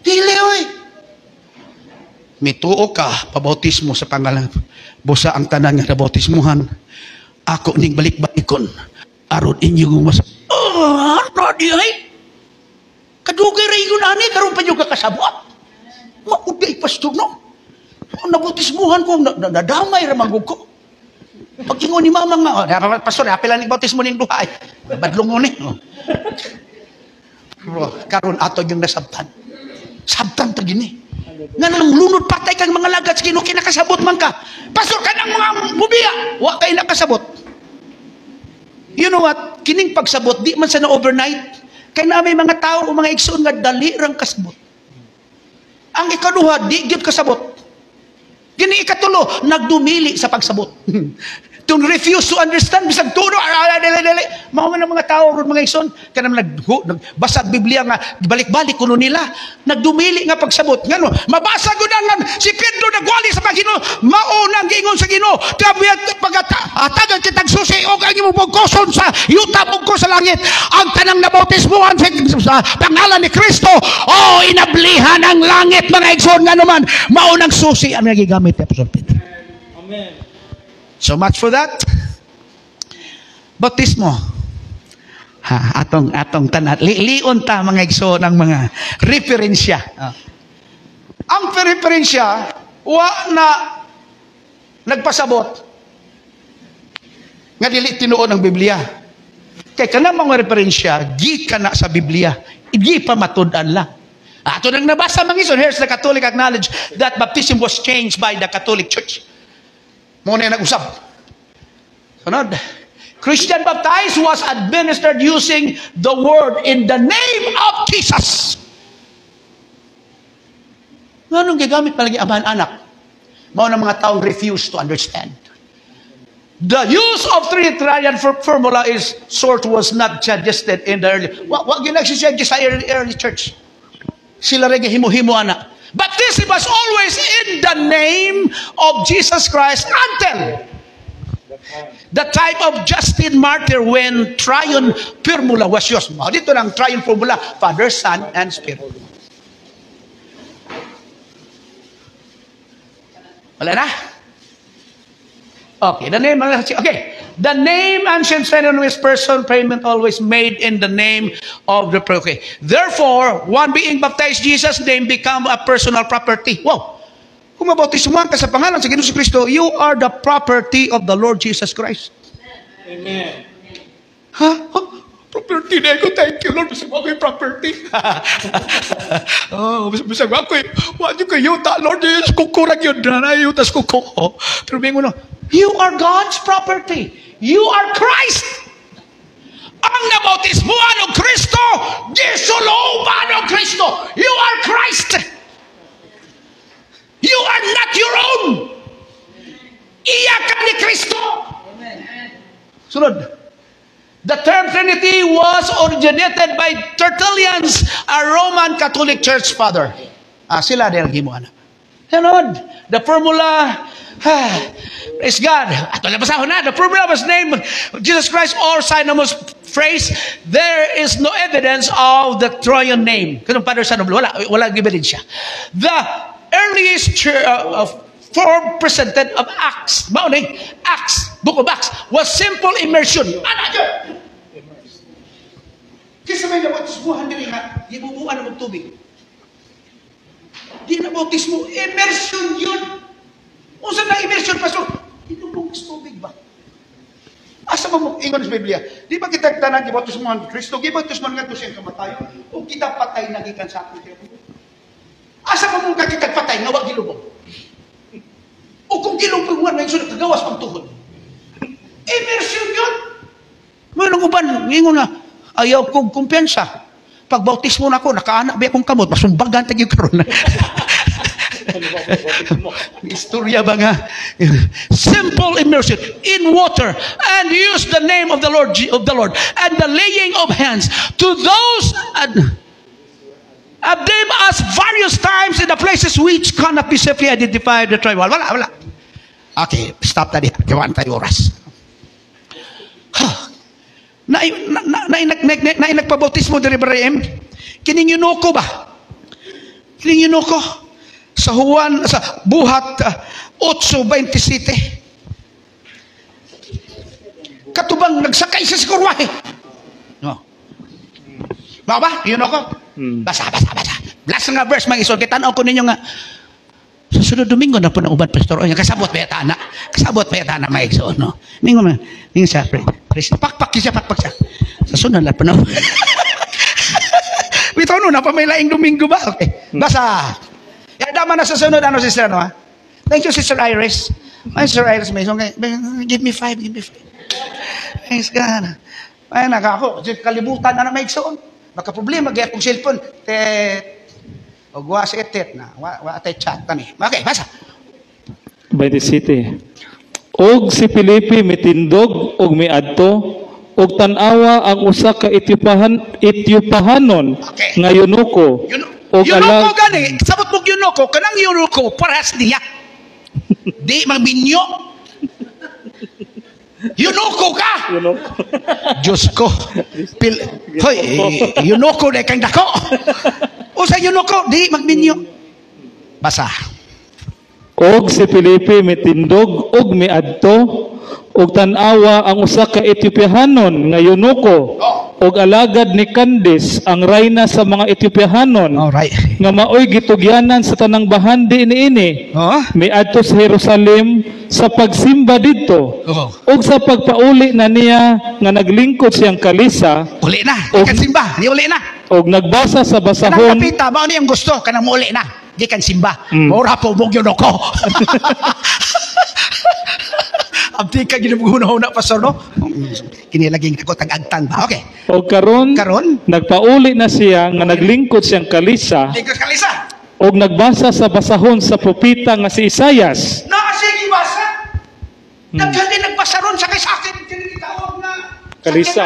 Dili oy. Mituo ka pabautismo sa pangalan busa ang tanan nga nabautismuhan. Ako ning balik-balikon aron inyo mas di ay. Kadugay rin yun ani, karoon pa yung kakasabot. Mauday, pastor, no? Nabautismuhan ko, nadamay ramang ko. Pag ingon ni mama nga, pastor, apilan ni bautismo ning duhay. Badlong mo ni. Karoon ato yung nasabtan. Sabtan ta gini. Nga nang lunod patay kang mga lagat sa kinakasabot man ka. Pastor, ka ng mga bubiya. Wa kayo nakasabot. You know what? Kining pagsabot, di man sa na-overnight. Kaya na may mga tao o mga igsoon nga dali rang kasabot. Ang ikaduha, di gyud kasabot. Kini ikatulo, nagdumili sa pagsabot. to refuse to understand, bisag tuno, dali. Mga mga tao, mga ison, kanang nagbasag Biblia nga, balik-balik kuno nila, nagdumili nga pagsabot. Nga no, mabasa ko na si Pedro nagwali sa Ginoo, maunang giingon sa Ginoo, pagatagan kitag susi, o ang imong bugkoson sa yuta bugko sa langit, ang tanang nabautismuhan sa pangalan ni Kristo, o inablihan ang langit, mga ison, nga naman, maunang susi ang nagigamit ni Apostol Pedro. Amen. So much for that. Bautismo. Atong tanat. Lion ta mga igso ng mga referensya. Ang referensya, wa na nagpasabot nga dili tinuod ng Biblia. Kay kana mga referensya, gi kana sa Biblia. Gi pa matud-an lang. Ato nang nabasa mga igso, here's the Catholic acknowledge that baptism was changed by the Catholic Church. Mo na nag-usap. Sunod. Christian baptized was administered using the word in the name of Jesus. Anong gagamit palagi amahan anak? Mao na mga taong refuse to understand. The use of Trinitarian formula is was not suggested in the early. What ginagsuggest sa early church? Sila rin himo-himo anak. Baptism was always in the name of Jesus Christ until the time of Justin Martyr when triune formula was used. Dito ng triune formula, Father, Son, and Spirit. Wala na? Okay, the name ancient synonymous person payment always made in the name of the okay. Therefore, one being baptized Jesus name become a personal property. Wow. Kung mabautismuhan ka sa pangalan sa Ginoong Kristo, you are the property of the Lord Jesus Christ. Amen. Ha? Property na ako. Thank you, Lord. Bisag ako yung property. Bisag ako yung wadi ko yuta, Lord. Kukurang yun na yutas kuko. Pero may nguno, you are God's property. You are Christ. Ang nabautismuhan ng Kristo, gisuluban ng Kristo. You are Christ. You are not your own. Iya ka ni Kristo. Sunod. The term Trinity was originated by Tertullian's, a Roman Catholic Church father. Sila din ang himuan. Sunod. The formula, praise God. Ato lang basahon na. The formula was named Jesus Christ or synonymous phrase. There is no evidence of the Trojan name. Kanong Father, Son, wala evidence siya. The earliest form presented of Acts, book of Acts, was simple immersion. Kasi may nabautismuhan din nga, di bubuan ng tubig. Di nabautismo, immersion yun. Kung saan na immersion, Pastor? Tinubugis tubig ba? Asa mo ingon sa Biblia? Di ba kita tanan gibautismuhan ni Kristo? Gibautismuhan nga to siyang kamatayon? O kita patay na gikan sa atin? Asa mo mong kakitag patay, nga wag gilubog? O kung gilubog mo na yung sunod, kagawas pang tuhod. Immersion yun. Mayroong uban, ingon na, ayaw kong kumpiyansa. Pag bautismo na ako, nakaanak ba akong kamot, masumbagan tagyo karon. Istorya ba nga? Simple immersion in water and use the name of the Lord and the laying of hands to those them as various times in the places which cannot be safely identified. The trial. Wala. Okay, stop tadi. Kawan tayo oras. Na nagpabautismo diri Ibrahim. Kining Yunoko ba? Kining Yunoko sa Juan sa Buhat 8:27. Katubang nagsakay sa kurwahe. No. Ba? Yunoko? Basa. Last nga verse mga isol, kitanaw ko ninyo nga sa sunod Domingo na po na uban pastor o kasabot pa yata na mga isol, no? Ningon siya, pakpak siya sa sunod na po na bitaw no, napamailaing Domingo ba? Okay, basa yada man na sa sunod, ano sister, no? Thank you, Sister Iris. Sister Iris, may isong, give me 5. Thanks God. Ay, nakako, kalibutan na may isol. Baka problema, gaya kong cellphone, ogwa sa etet na, wa atay chat tani. Okay, basa. 27. Og si Felipe mitindog og miadto og tan-awa ang usa ka Etiopahanon Okay. nga eunuko. Og Yunoko gani, sabot mo Yunoko, kanang Yunoko, parehas niya. Di magminyo. Yunoko ka! Diyos ko. Hoy, Yunoko na kang dako. O sa Yunoko, di magminyo. Basa. Og si Felipe mitindog og miadto og tan-awa ang usa ka Etiopiahanon nga eunuko og alagad ni Candice ang reyna sa mga Etiopiahanon Alright. nga maoy gitugyanan sa tanang bahandi niini. Oh? Miadto sa Jerusalem sa pagsimba didto Oh. ug sa pagpauli na niya nga naglingkod siyang kalisa Uli na. Oh. Di kan simba. Di uli na. og nagbasa sa Kanang basahon. kapita, mao ni ang gusto. Kanang uli na. Di kan simba. Mura po mong Yunoko. Abdi ka ginuguna-una, Pastor, no? Kinilaging ako tag-agtang ba? Okay. Og karon Karon? nagpauli na siya nga naglingkod siyang kalisa Di ka kalisa. og nagbasa sa basahon sa propeta nga si Isayas. Sige, basa. Nagkali nagpasaron sa kay sa akin. Kini tawag na. Kalisa.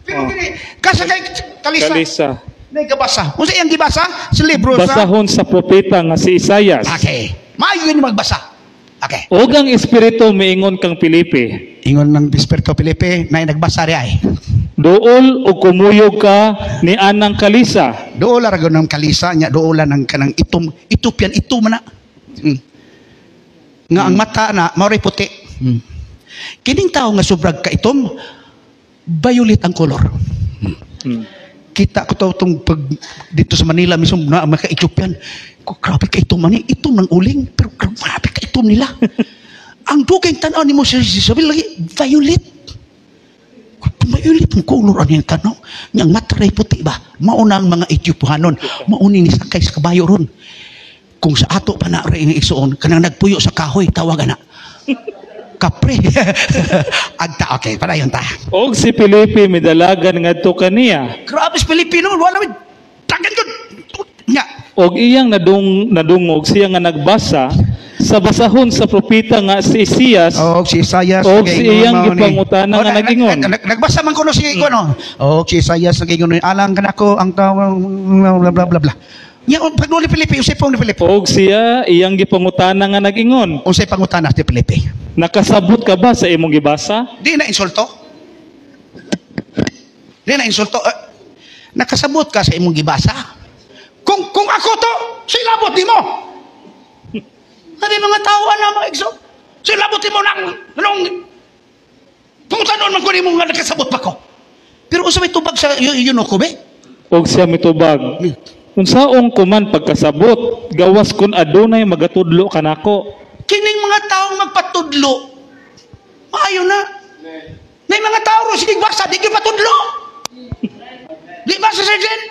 Pero kini, kasa kay kalisa. Kalisa. Nagkabasa. Kung sa iyang gibasa, sa libro sa... Basahon sa propeta nga si Isayas. Okay. Maayo yun magbasa. Okay. Og ang espiritu miingon kang Felipe, Ingon ng Bisperto Felipe na nagbasa rin ay. duol og kumuyog ka ni anang kalisa. Doon laragon ng kalisa niya, doon lang ng kanang itom, itupian, itom na. Nga ang mata na, mao'y puti. Kining tao nga sobrag ka itom, violet ang color. Kita ko to itong pag dito sa Manila mismo na mga ka-Ethiopian. Grabe ka itom man itom ng uling, pero grabe ka itom nila. Ang dugay tanaw ni mo sa sabi lagi, violet. Violet ang color ang yung tanaw. Yang matray puti ba? Mauna ang mga Ethiopianon. Mauni ni sakay sa kabayo ron. Kung sa ato pa na rin isuon, kanang nagpuyo sa kahoy, tawagan na. Kapre. Agta, okay, para yun ta. Og si Felipe midalagan ngadto kaniya. Grabe sa Pilipino, wala may tagan ko. Nga. Og iyang nadungog siya nga nagbasa sa basahon sa propeta nga si Isayas. Si Isayas. Og si iyang gipangutana nga nagingon. Nagbasa man ko no si ano. Si Isayas nagingon, alang kanako ang tawag bla bla bla bla. Nya pag uli Felipe, usay pong ni Felipe. Og siya iyang gipangutana nga nagingon. Usay pangutana si Felipe. Nakasabot ka ba sa imong gibasa? Di na insulto. Di na insulto. Nakasabot ka sa imong gibasa. Kung ako to, silabot di mo. Sabi mga tao na mga igso. Silabot di mo nang anong pangutanon man ko ni mo nga nakasabot pa ko. Pero usay may tubag sa Yunoko be. Og siya mitubag. Unsaong kuman pagkasabot, gawas kun adunay magatudlo kanako. Kining mga taong magpatudlo, maayo na. May mga tao ro sige basa, di gyud patudlo. Di ba sa Sergeant?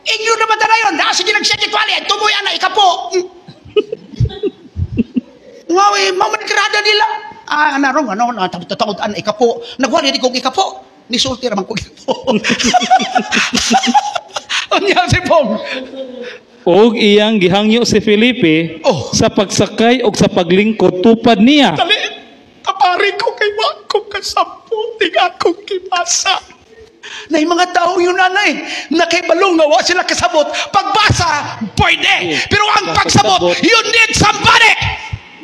Inyo naman tanayon, sige nag-set kwali, tumuyan na ikapo. Ngawi, mamankrada nila. Narong, tatawad an ikapo. Nagwali di kong ikapo. Nisulti raman kong ikapo. Ano si Pong? Og iyang gihangyo si Felipe sa pagsakay og sa paglingkod tupad niya. Dali, kapari ko kay Wako kasampo, di akong kibasa. Na yung mga tao yun nanay, na kay balong nga sila kasabot, pagbasa, pwede. Pero ang pagsabot, you need somebody.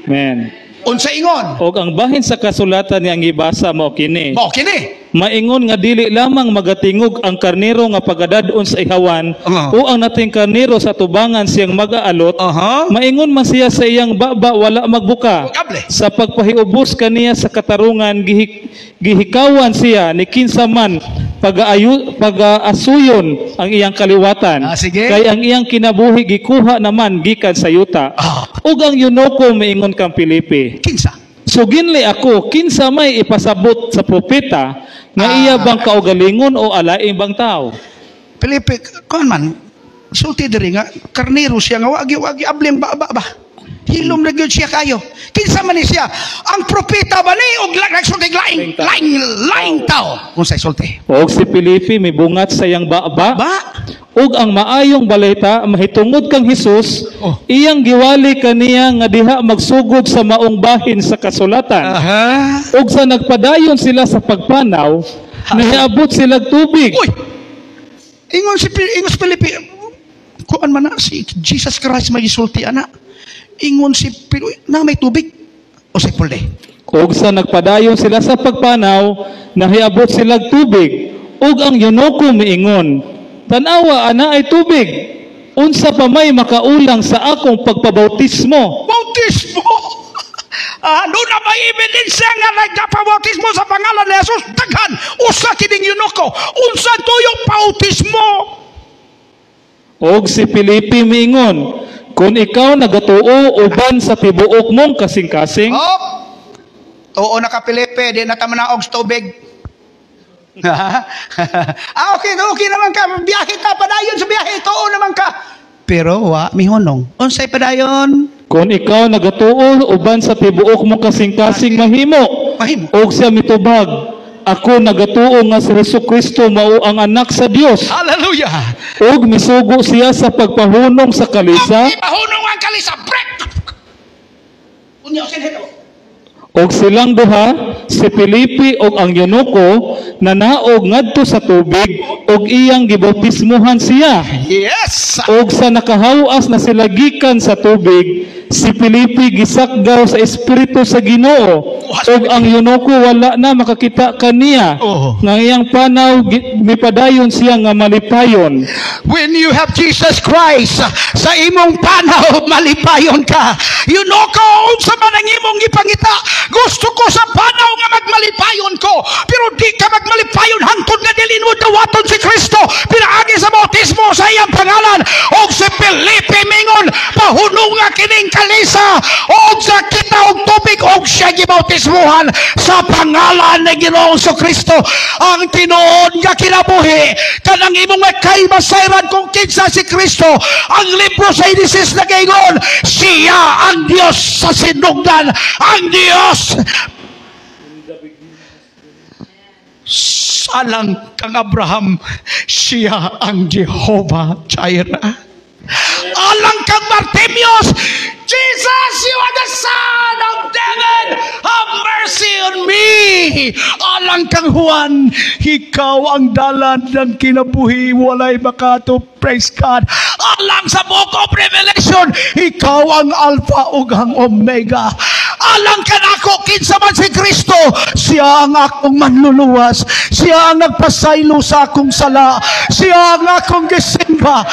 Man. Unsa ingon? Og ang bahin sa kasulatan niyang gibasa mo kini. Mo kini. Maingon nga dili lamang magatingog ang karnero nga pagadadon sa ihawan o ang nating karnero sa tubangan siyang mag-aalot. Maingon man siya sa iyang baba wala magbuka. Sa pagpahiubos kaniya sa katarungan gihikawan siya ni kinsa man pag-aasuyon ang iyang kaliwatan. Sige. Kay ang iyang kinabuhi gikuha naman gikan sa yuta. Ug ang Yunoko maingon kang Felipe. Kinsa? Suginli ako, kinsa may ipasabot sa propeta nga iya bang kaugalingon o alaing bang tao? Felipe, kuan man, sulti diri nga, karnero siya nga, wagi ableng ba. Hilom na gyud siya kayo. Kinsa man ni siya? Ang propeta ba ni og nagsulti laing tao. Kung sa sulti. Og si Felipe may bungat sa iyang baba. Ba? ug ang maayong balita mahitungod kang Hesus, iyang giwali kaniya nga diha magsugod sa maong bahin sa kasulatan. Ug sa nagpadayon sila sa pagpanaw, nahiabot sila tubig. Uy! Ingon si Filipe, kuan man na si Jesus Christ may isulti ana. Ingon si Filipe, na may tubig. O sa pulde. Ug sa nagpadayon sila sa pagpanaw, nahiabot sila tubig. Ug ang yunoko miingon, tanawa ana ay tubig. Unsa pa may makaulang sa akong pagpabautismo? Bautismo! Ano na may ebidensya nga nagpabautismo sa pangalan ni Jesus? Daghan! Usa kining yunoko! Unsa tuyong bautismo? Og si Filipe miingon, kung ikaw nagatuo uban sa tibuok mong kasing-kasing, Oo na ka Filipe, di na tamanaog sa tubig. Okay naman ka. Biyahe ka, padayon sa biyahe. Oo naman ka. Pero mihonong. Unsay padayon? kung ikaw nagatuo uban sa tibuok mong kasing-kasing mahimo, og siya mitubag, ako nagatuo nga si Jesucristo mao ang anak sa Dios. Hallelujah! Og misugo siya sa pagpahunong sa kalisa. Pagpahunong ang kalisa. Break! Unyo, sinheto. Og silang duha, si Filipe og ang yunoko, nanaog ngadto sa tubig, og iyang gibautismuhan siya. Yes! Og sa nakahawas na sila gikan sa tubig, si Filipe gisakgaw sa Espiritu sa Ginoo. Og ang yunoko wala na makakita kaniya. Nga iyang panaw, mipadayon siya nga malipayon. When you have Jesus Christ, sa imong panaw, malipayon ka. Yunoko, unsa man ang imong gipangita, gusto ko sa panaw nga magmalipayon ko, pero di ka magmalipayon hangtod nga dili mo dawaton si Kristo pinaagi sa bautismo sa iyang pangalan. Og si Felipe mingon pahunong nga kining kalisa og sa kita og tubig og siya gibautismuhan sa pangalan ni Ginoong Kristo. Ang tinuod nga kinabuhi kanang imong kay masayran kung kinsa si Kristo. Ang libro sa Henesis nagaingon, siya ang Dios sa sinugdan, ang Dios salang kang Abraham, siya ang Jehovah Jireh. Alang kang Bartimeus, Jesus, you are the Son of David, have mercy on me. Alang kang Juan, ikaw ang dalan ng kinabuhi, walay makato, praise God. Alang sa Book of Revelation, ikaw ang Alpha ug ang Omega. Alang ka nako, kinsa man si Kristo, siya ang akong manluluwas, siya ang nagpasaylo sa akong sala, siya ang akong gisimba.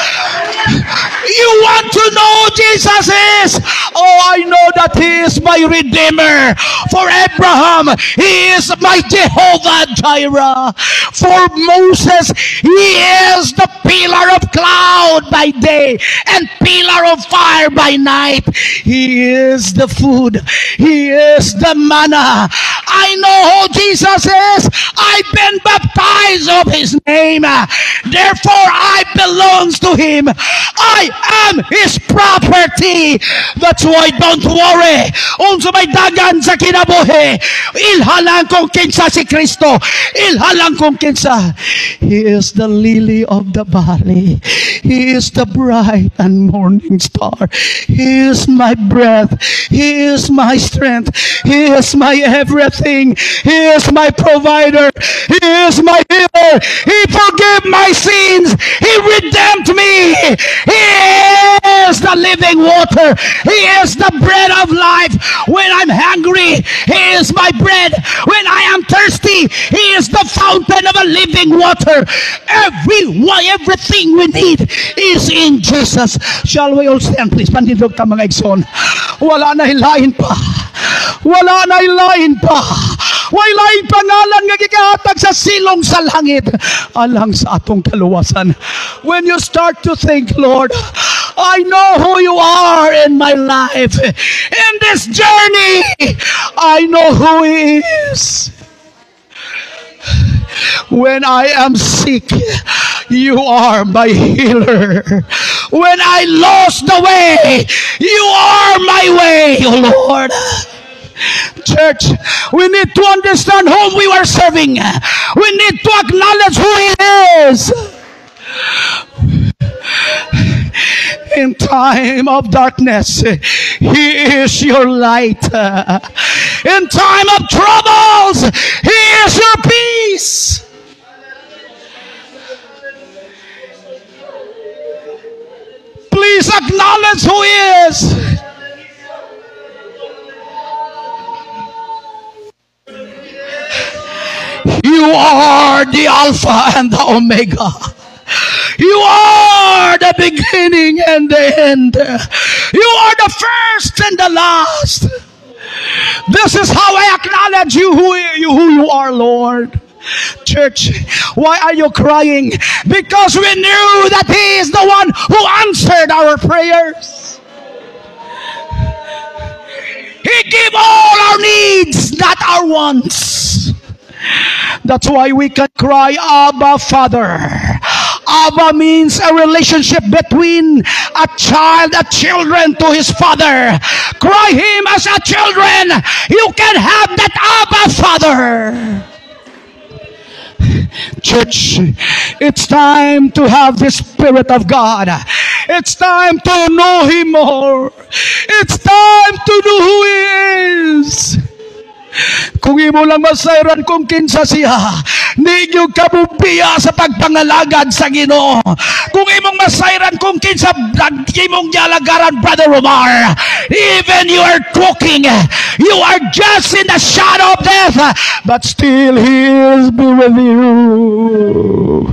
You want to know Jesus is? Oh, I know that He is my Redeemer. For Abraham, He is my Jehovah Jireh. For Moses, He is the pillar of cloud by day and pillar of fire by night. He is the food. He is the manna. I know who Jesus is. I've been baptized of His name. Therefore, I belongs to Him. I am His property. That's why don't worry. Unsa may dagan sa kinabuhi, ilhalang kung kinsa si Kristo. Ilhalang kung kinsa. He is the lily of the valley. He is the bright and morning star. He is my breath. He is my strength. He is my everything. He is my provider. He is my healer. He forgave my sins. He redeemed me. He is the living water. He is the bread of life. When I'm hungry, He is my bread. When I am thirsty, He is the fountain of a living water. Everything we need is in Jesus. Shall we all stand, please? Pandindog ka mga igsoon. Wala na hilahin pa. Wala na hilahin pa. Wala yung pangalan nga gigahatag sa silong sa langit alang sa atong kaluwasan. When you start to think, Lord, I know who you are in my life. In this journey, I know who He is. When I am sick, you are my healer. When I lost the way, you are my way, O Lord. Church, we need to understand whom we are serving. We need to acknowledge who He is. In time of darkness, He is your light. In time of troubles, He is your peace. Please acknowledge who He is. You are the Alpha and the Omega. You are the beginning and the end. You are the first and the last. This is how I acknowledge you, who you are, Lord. Church, why are you crying? Because we knew that He is the one who answered our prayers. He gave all our needs, not our wants. That's why we can cry, Abba, Father. Abba means a relationship between a children to his father. Cry Him as a children. You can have that Abba, Father. Church, it's time to have the Spirit of God. It's time to know Him more. It's time to know who He is. Kung imo lang masayran kung kinsa siya, ninyo kabubiya sa pagpangalagad sa Ginoo. Kung imong masayran kung kinsa imong yalagaran, Brother Omar, even you are talking, you are just in the shadow of death, but still He is with you.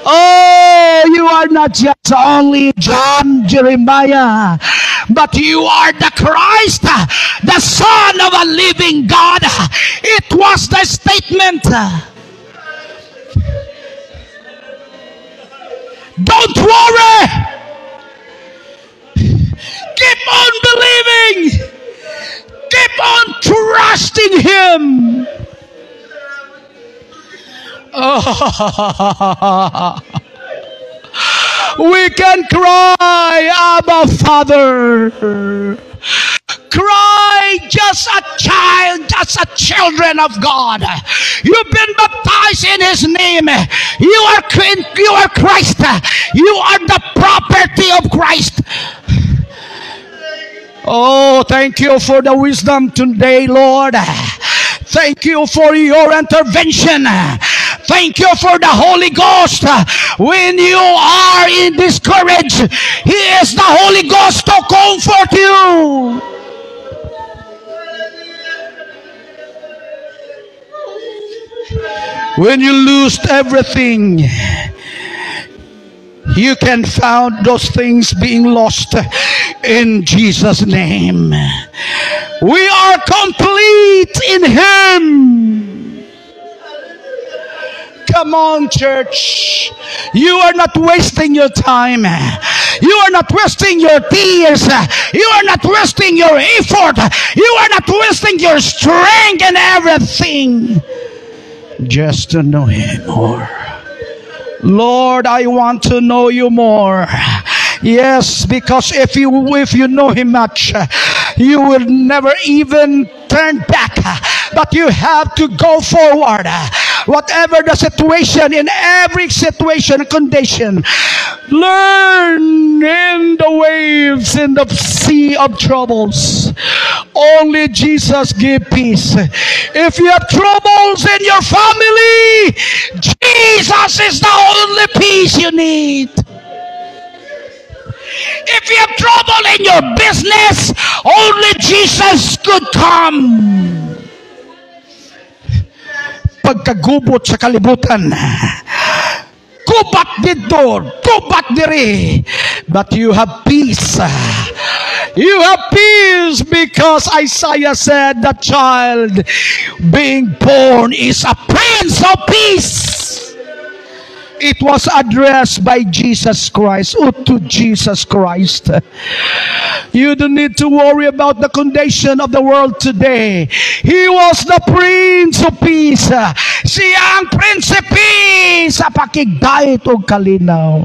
Oh, you are not just only John, Jeremiah, but you are the Christ, the Son of a living God. It was the statement. Don't worry. Keep on believing. Keep on trusting Him. We can cry, Abba, Father. Cry just a child, just a children of God. You've been baptized in His name. You are Christ. You are the property of Christ. Oh, thank you for the wisdom today, Lord. Thank you for your intervention. Thank you for the Holy Ghost. When you are in discouraged, He is the Holy Ghost to comfort you. When you lose everything, you can find those things being lost in Jesus' name. We are complete in Him. Come on, church. You are not wasting your time. You are not wasting your tears. You are not wasting your effort. You are not wasting your strength and everything. Just to know Him more. Lord, I want to know You more. Yes, because if you know Him much, you will never even turn back. But you have to go forward. Whatever the situation, in every situation and condition, learn in the waves, in the sea of troubles. Only Jesus gives peace. If you have troubles in your family, Jesus is the only peace you need. If you have trouble in your business, only Jesus could come. Pagkagubot sa kalibutan, kubat dito, kubat diri, but you have peace. You have peace because Isaiah said the child being born is a prince of peace. It was addressed by Jesus Christ, or to Jesus Christ. You don't need to worry about the condition of the world today. He was the Prince of Peace. Siya ang Prinsipe sa pakigdait o kalinaw.